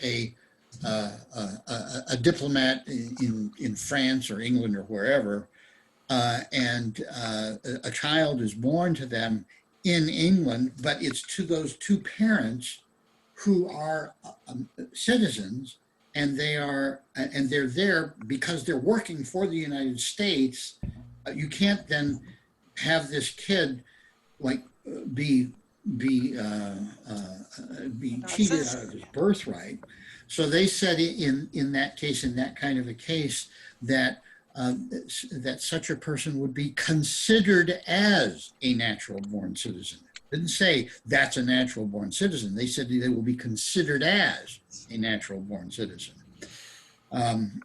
a diplomat in France or England or wherever, and a child is born to them in England, but it's to those two parents who are citizens, and they're there because they're working for the United States. You can't then have this kid like be cheated out of his birthright. So they said in that case, in that kind of a case, that that such a person would be considered as a natural born citizen. Didn't say that's a natural born citizen. They said they will be considered as a natural born citizen. And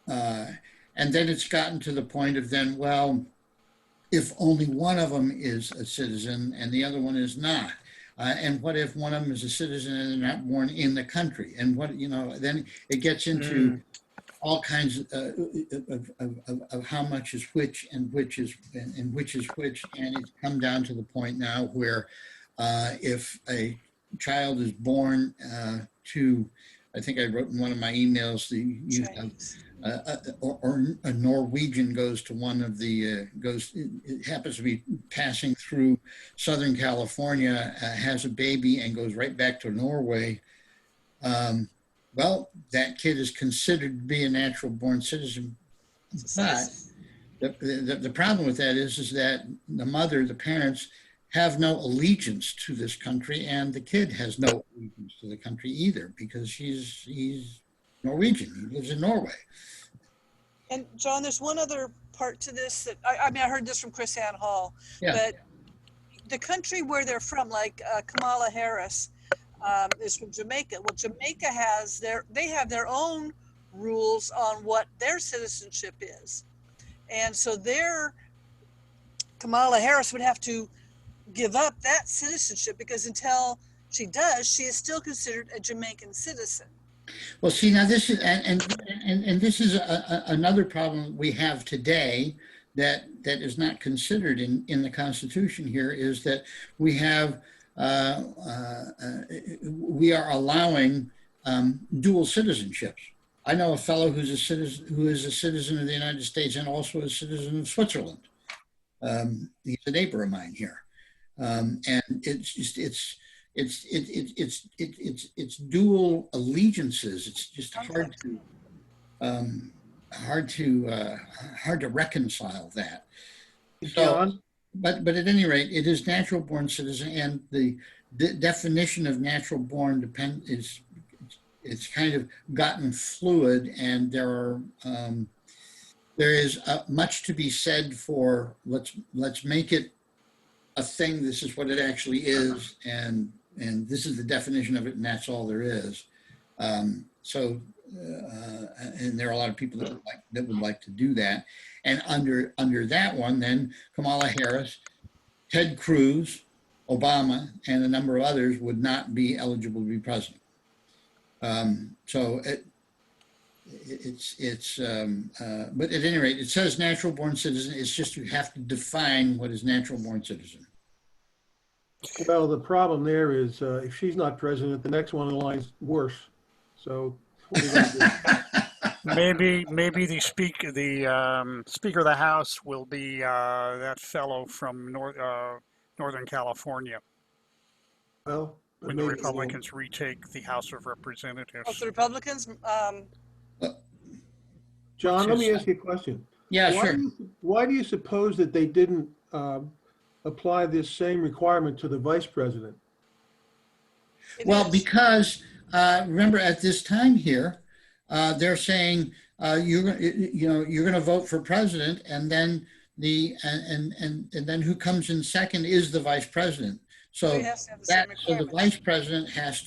then it's gotten to the point of then, well, if only one of them is a citizen and the other one is not, and what if one of them is a citizen and they're not born in the country? And what, then it gets into all kinds of how much is which and which is which, and it's come down to the point now where if a child is born to, I think I wrote in one of my emails, or a Norwegian goes to one of the it happens to be passing through Southern California, has a baby and goes right back to Norway. Well, that kid is considered to be a natural born citizen, but the problem with that is that the parents have no allegiance to this country, and the kid has no allegiance to the country either, because he's Norwegian, he lives in Norway. And John, there's one other part to this that, I heard this from Chris Ann Hall, but the country where they're from, like Kamala Harris, is from Jamaica. Well, Jamaica they have their own rules on what their citizenship is. And so Kamala Harris would have to give up that citizenship, because until she does, she is still considered a Jamaican citizen. Well, see, now this is, and this is another problem we have today that is not considered in the Constitution here, is that we have, we are allowing dual citizenships. I know a fellow who is a citizen of the United States and also a citizen of Switzerland. He's a neighbor of mine here. And it's just, it's dual allegiances. It's just hard to reconcile that. So, but at any rate, it is natural born citizen, and the definition of natural born it's kind of gotten fluid, and there is much to be said for let's make it a thing. This is what it actually is, and this is the definition of it, and that's all there is. And there are a lot of people that would like to do that. And under that one, then Kamala Harris, Ted Cruz, Obama, and a number of others would not be eligible to be president. but at any rate, it says natural born citizen. It's just you have to define what is natural born citizen. Well, the problem there is if she's not president, the next one in line is worse. So what are you gonna do? Maybe the speaker of the House will be that fellow from Northern California Well, when the maybe, Republicans retake the House of Oh, Representatives. the Republicans, John, let me His- ask you a question. Yeah, sure. Why do you suppose that they didn't apply this same requirement to the vice president? it Well, is. because remember at this time here, they're saying you're going to vote for president, and then and then who comes in second is the vice president. So He has to have the same so the requirements. vice president has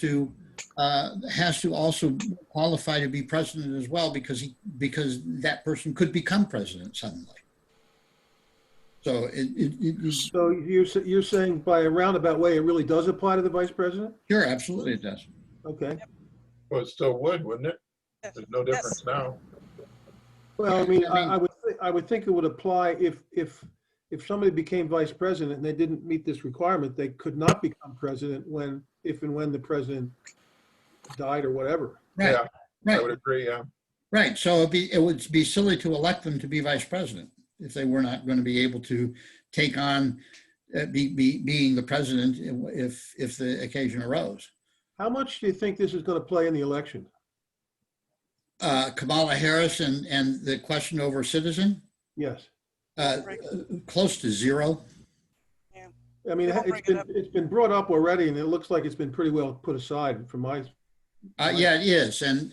to also qualify to be president as well, because that person could become president suddenly. So So you're saying by a roundabout way, it really does apply to the vice president? sure, absolutely it does. Okay. Well, it still would, wouldn't it? There's no difference Yes. now. Well, I mean, I mean- I would think it would apply if somebody became vice president and they didn't meet this requirement, they could not become president if and when the president died or whatever. Right, Yeah, I right. would agree, yeah. Right, so it would be silly to elect them to be vice president if they were not going to be able to take on being the president if the occasion arose. How much do you think this is going to play in the election? Kamala Harris and the question over citizen, Yes. close to zero. I mean, They'll bring it up. it's been brought up already, and it looks like it's been pretty well put aside from my. Yeah, it is, and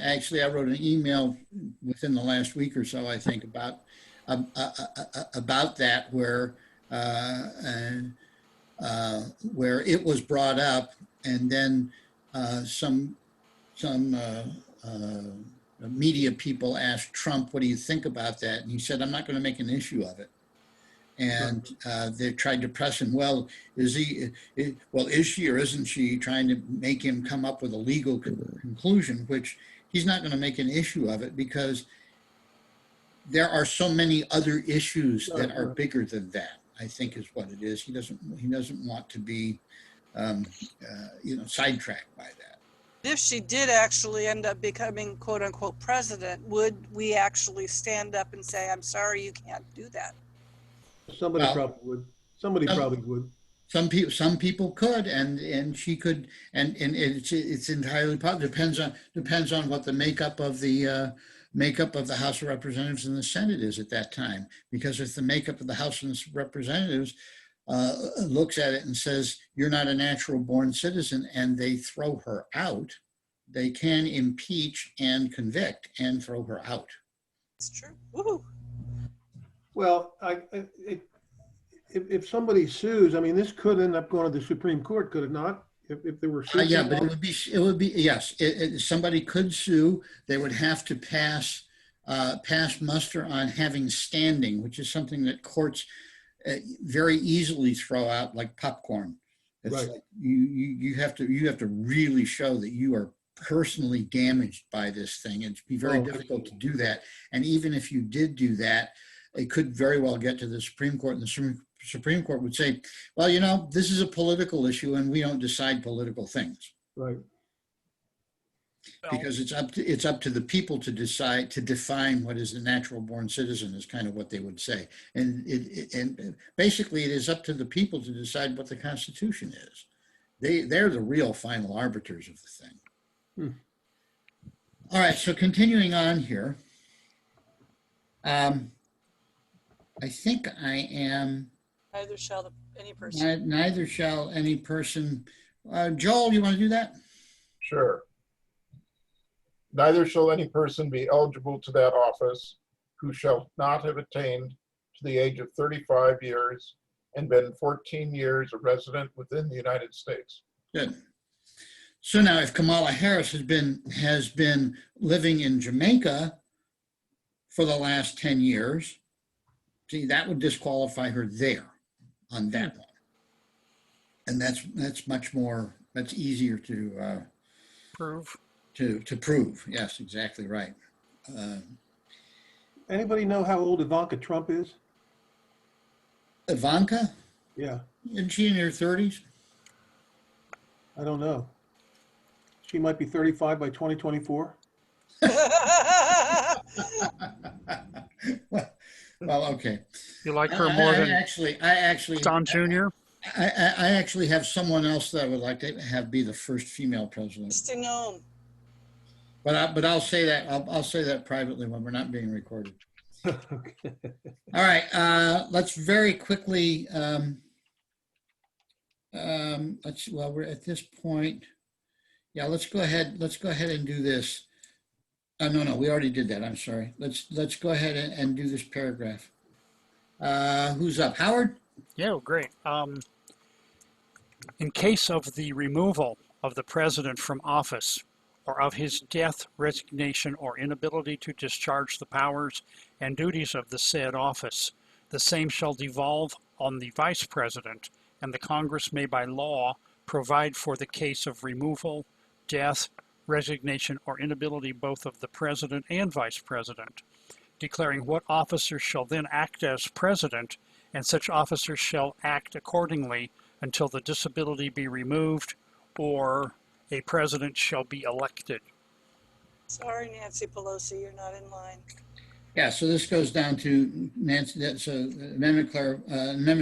actually, I wrote an email within the last week or so, I think, about that, where it was brought up, and then some media people asked Trump, "What do you think about that?" And he said, "I'm not going to make an issue of it." And they tried to press him. Well, is she or isn't she trying to make him come up with a legal conclusion? Which he's not going to make an issue of it, because there are so many other issues that are bigger than that, I think is what it is. He doesn't want to be sidetracked by that. If she did actually end up becoming quote unquote president, would we actually stand up and say, "I'm sorry, you can't do that"? Somebody Well, probably would. Somebody probably would. Some people could, and she could, and it's entirely possible. Depends on what the makeup of the House of Representatives and the Senate is at that time. Because if the makeup of the House of Representatives looks at it and says you're not a natural born citizen, and they throw her out, they can impeach and convict and throw her out. It's true. Woohoo. Well, if somebody sues, I mean, this could end up going to the Supreme Court, could it not? If there were suits Yeah, but involved? it would be yes. Somebody could sue. They would have to pass muster on having standing, which is something that courts very easily throw out like popcorn. It's Right. like you have to really show that you are personally damaged by this thing. It'd be very difficult to do that. And even if you did do that, it could very well get to the Supreme Court, and the Supreme Court would say, well, this is a political issue and we don't decide political things. Right. Because it's up to the people to decide, to define what is a natural born citizen, is kind of what they would say. And and basically it is up to the people to decide what the Constitution is. They're the real final arbiters of the thing. All right, so continuing on here. I think I am. Neither shall any person. Neither shall any person. Joel, you want to do that? Sure. Neither shall any person be eligible to that office who shall not have attained to the age of 35 years and been 14 years a resident within the United States. Good. So now, if Kamala Harris has been living in Jamaica for the last 10 years, see, that would disqualify her there on that one. And that's much more, that's easier to Prove. to prove. Yes, exactly right. Anybody know how old Ivanka Trump is? Ivanka, Yeah, isn't she in her 30s? I don't know. She might be 35 by 2024. Well, okay. You like her more than I actually, Don Jr.? I actually have someone else that I would like to have be the first female president. Mr. Gnome. But I'll say that I'll say that privately when we're not being recorded. Okay. All right. Let's very quickly. Well, we're at this point. Yeah, let's go ahead. Let's go ahead and do this. No, we already did that. I'm sorry. Let's go ahead and do this paragraph. Who's up? Howard? Yeah, great. In case of the removal of the president from office, or of his death, resignation, or inability to discharge the powers and duties of the said office, the same shall devolve on the vice president, and the Congress may by law provide for the case of removal, death, resignation, or inability both of the president and vice president, declaring what officers shall then act as president, and such officers shall act accordingly until the disability be removed or a president shall be elected. Sorry, Nancy Pelosi, you're not in line. Yeah. So this goes down to Nancy. So Amendment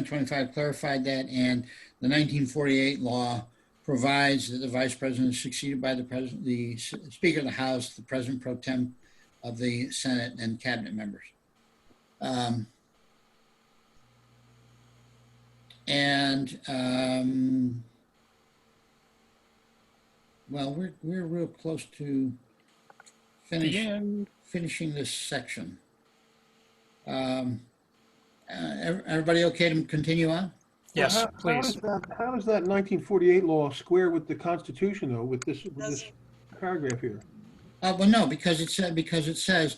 25 clarified that, and the 1948 law provides that the vice president is succeeded by the president, the Speaker of the House, the President pro tem of the Senate, and cabinet members. Well, we're real close to finishing this section. Everybody okay to continue on? Yes, Well, please. How does that 1948 law square with the Constitution, though, with this paragraph here? Well, no, because it says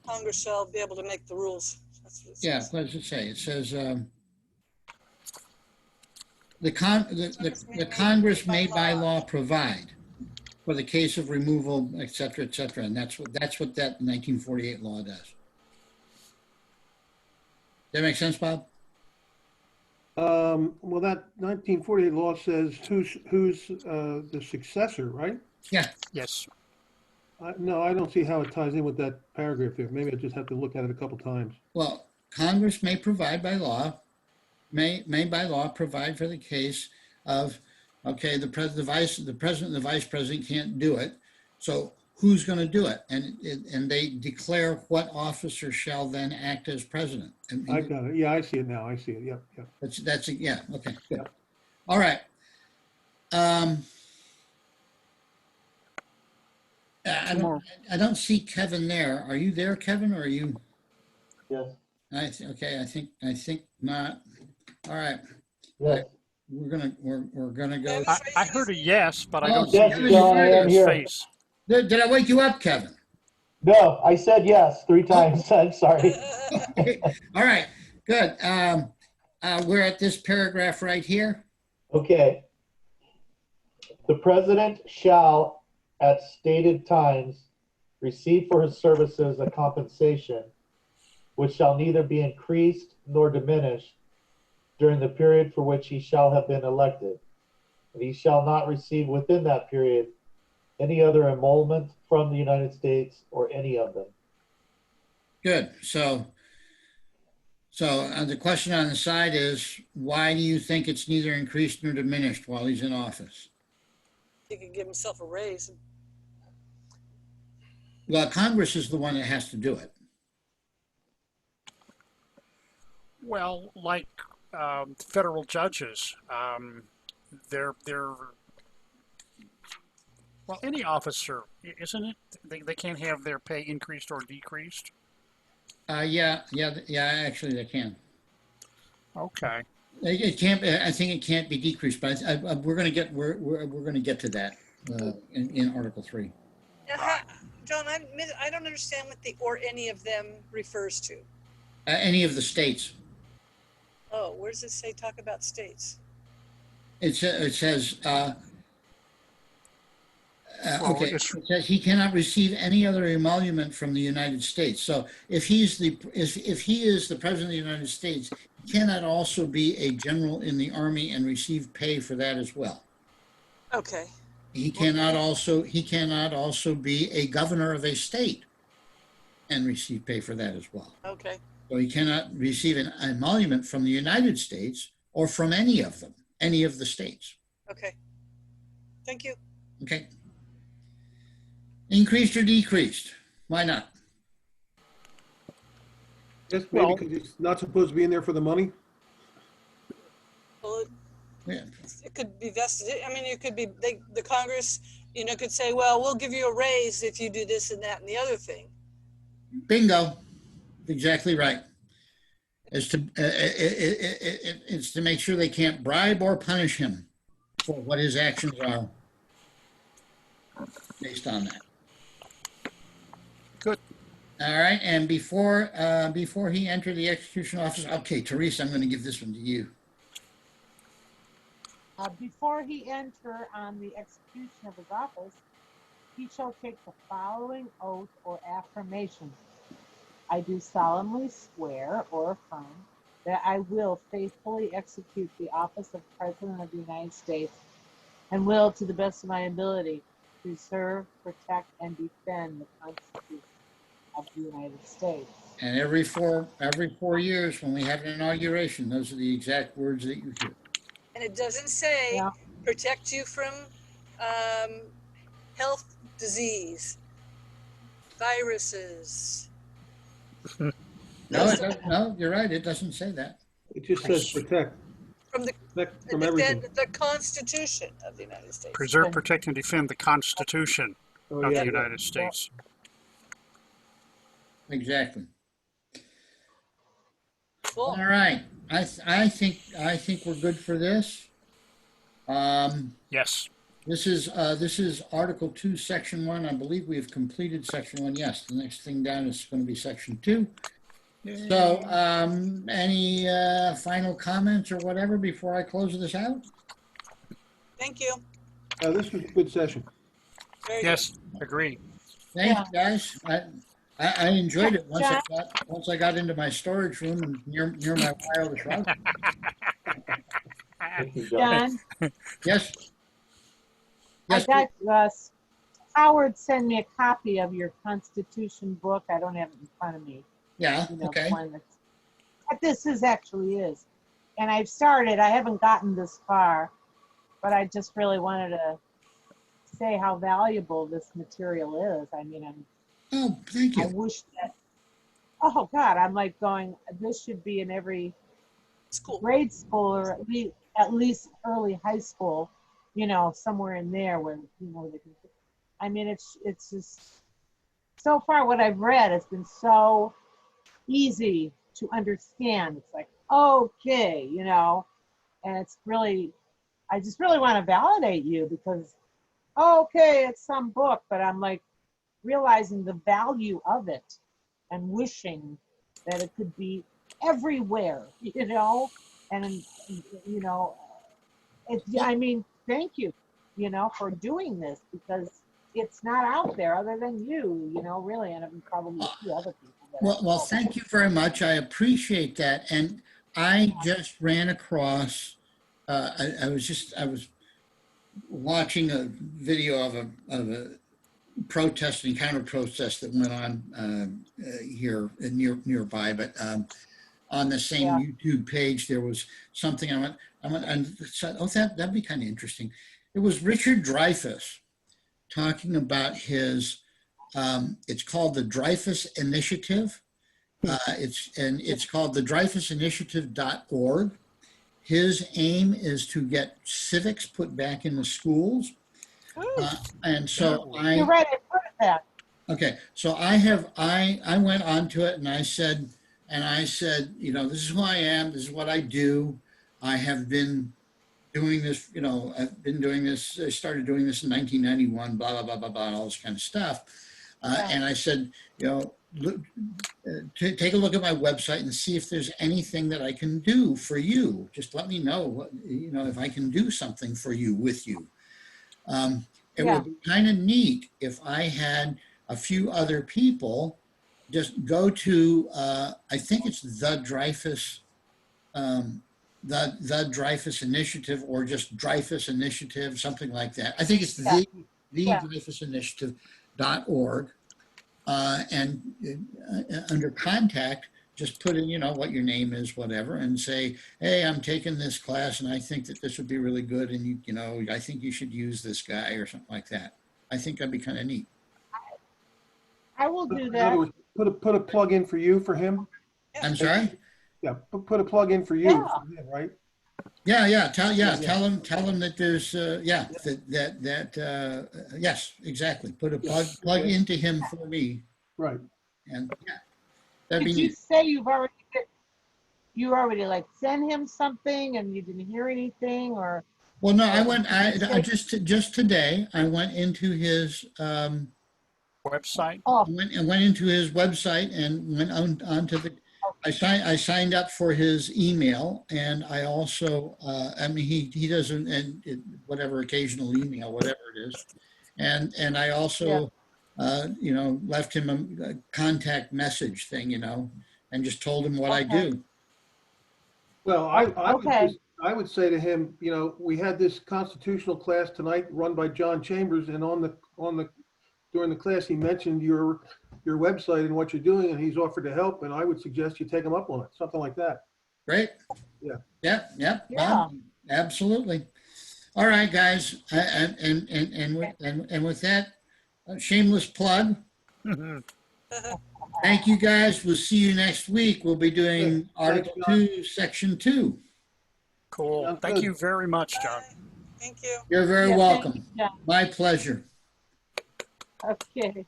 Congress shall be able to make the rules. That's what it yeah. says. What does it say? It says the Congress may by law provide for the case of removal, et cetera, and that's what that 1948 law does. Does that make sense, Bob? Well, that 1948 law says who's the successor, right? Yeah. Yes. No, I don't see how it ties in with that paragraph there. Maybe I just have to look at it a couple times. Well, Congress may provide by law, may by law provide for the case of, okay, the president, the vice president can't do it. So who's going to do it? And they declare what officer shall then act as president. I got it. Yeah, I see it now. I see it. Yep. That's it. Yeah. Okay. Good. Yeah. All right. I don't see Kevin there. Are you there, Kevin, or are you? Yes. Okay. I think not. All right. Yes. We're gonna go. I heard a yes, but I Oh, don't see yes, his John, I am here. face. Did I wake you up, Kevin? No, I said yes 3 times. I'm sorry. Okay. All right. Good. We're at this paragraph right here. Okay. The president shall, at stated times, receive for his services a compensation which shall neither be increased nor diminished during the period for which he shall have been elected. And he shall not receive within that period any other emolument from the United States or any of them. Good. So the question on the side is, why do you think it's neither increased nor diminished while he's in office? He could give himself a raise. Well, Congress is the one that has to do it. Well, like federal judges, they're well, any officer, isn't it? They can't have their pay increased or decreased. Yeah. Actually, they can. Okay. It can't. I think it can't be decreased, but we're going to get to that in Article 3. Now, John, I don't understand what the "or any of them" refers to. Any of the states. Oh, where does it say talk about states? It says Well, Okay, it's- it says he cannot receive any other emolument from the United States. So if he is the president of the United States, he cannot also be a general in the army and receive pay for that as well. Okay. He cannot also be a governor of a state and receive pay for that as well. Okay. So he cannot receive an emolument from the United States or from any of them, any of the states. Okay. Thank you. Okay. Increased or decreased? Why not? Yes, maybe Well- because he's not supposed to be in there for the money. Well, Yeah. it could be vested. I mean, it could be the Congress, could say, well, we'll give you a raise if you do this and that and the other thing. Bingo. Exactly right. It's to make sure they can't bribe or punish him for what his actions are based on that. Good. All right, and before he entered the execution office, okay, Teresa, I'm going to give this one to you. Before he enter on the execution of his office, he shall take the following oath or affirmation. I do solemnly swear or affirm that I will faithfully execute the office of President of the United States and will, to the best of my ability, preserve, protect, and defend the Constitution of the United States. And every four years when we have an inauguration, those are the exact words that you hear. And it doesn't say Yeah. protect you from health disease, viruses. No, you're right. It doesn't say that. It just says protect. From Protect from everything. the Constitution of the United States. Preserve, protect, and defend the Constitution Oh, of yeah. the United States. Exactly. Cool. All right. I think we're good for this. Yes. This is Article 2, Section 1. I believe we have completed Section 1. Yes, the next thing down is going to be Section 2. So, any final comments or whatever before I close this out? Thank you. This was a good session. Very Yes. Agree. Thank you, guys. I enjoyed it John? once I got into my storage room and near my wireless router. Thank you, John. John, Yes. I Yes. got Howard sent me a copy of your Constitution book. I don't have it in front of me. Yeah. The Okay. one that's, what this actually is. And I've started, I haven't gotten this far, but I just really wanted to say how valuable this material is. I mean, Oh, thank I you. wish that, oh God, I'm like going, this should be in every School. grade school or at least early high school, somewhere in there where, they can, I mean, it's just, so far what I've read, it's been so easy to understand. It's like, okay, and it's really, I just really want to validate you because, okay, it's some book, but I'm like realizing the value of it and wishing that it could be everywhere, and, I mean, thank you, for doing this because it's not out there other than you, really, and probably a few other people. Well, thank you very much. I appreciate that. And I just ran across, I was watching a video of a protest and counter protest that went on here nearby, but on the same YouTube page, there was something I went and said, oh, that'd be kind of interesting. It was Richard Dreyfuss talking about his, it's called the Dreyfuss Initiative. It's called the DreyfussInitiative.org. His aim is to get civics put back in the schools. And so You're right, I've heard of that. Okay, so I went onto it and I said, this is who I am, this is what I do. I have been doing this, I've been doing this, I started doing this in 1991, blah, blah, blah, blah, blah, all this kind of stuff. And I said, look, take a look at my website and see if there's anything that I can do for you. Just let me know, if I can do something for you, with you. it Yeah. would be kind of neat if I had a few other people just go to, I think it's the Dreyfus, the Dreyfus Initiative, or just Dreyfus Initiative, something like that. I think it's Yeah. the Yeah. Dreyfus Initiative.org. And under contact, just put in, what your name is, whatever, and say, hey, I'm taking this class and I think that this would be really good. And I think you should use this guy or something like that. I think that'd be kind of neat. I will do In other that. words, put a plug in for you for him. I'm sorry? Yeah, put a plug in for you Yeah. for him, right? Yeah. Tell Yeah. him that there's, yes, exactly. Put a plug into him for me. Right. And that'd be Did you neat. say you already like sent him something and you didn't hear anything, or? Well, no, I just today, I went into his, Website. Oh, I went into his website and went onto I signed up for his email, and I also, he doesn't, whatever occasional email, whatever it is. And I also, left him a contact message thing, and just told him what I Okay. do. Well, Okay. I would say to him, we had this constitutional class tonight run by John Chambers, and during the class, he mentioned your website and what you're doing, and he's offered to help, and I would suggest you take him up on it, something like that. Great. Yeah. Yep. Yeah. Bob, absolutely. All right, guys. And with that, shameless plug. Thank you, guys. We'll see you next week. We'll be doing Article 2, Section 2. Cool. Sounds Thank good. you very much, John. Thank you. You're very Yeah, thank welcome. you, John. My pleasure. Okay.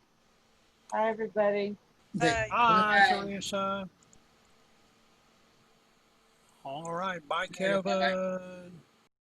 Bye, everybody. Bye. Hi, Bye. Teresa. All right. Bye, Kevin.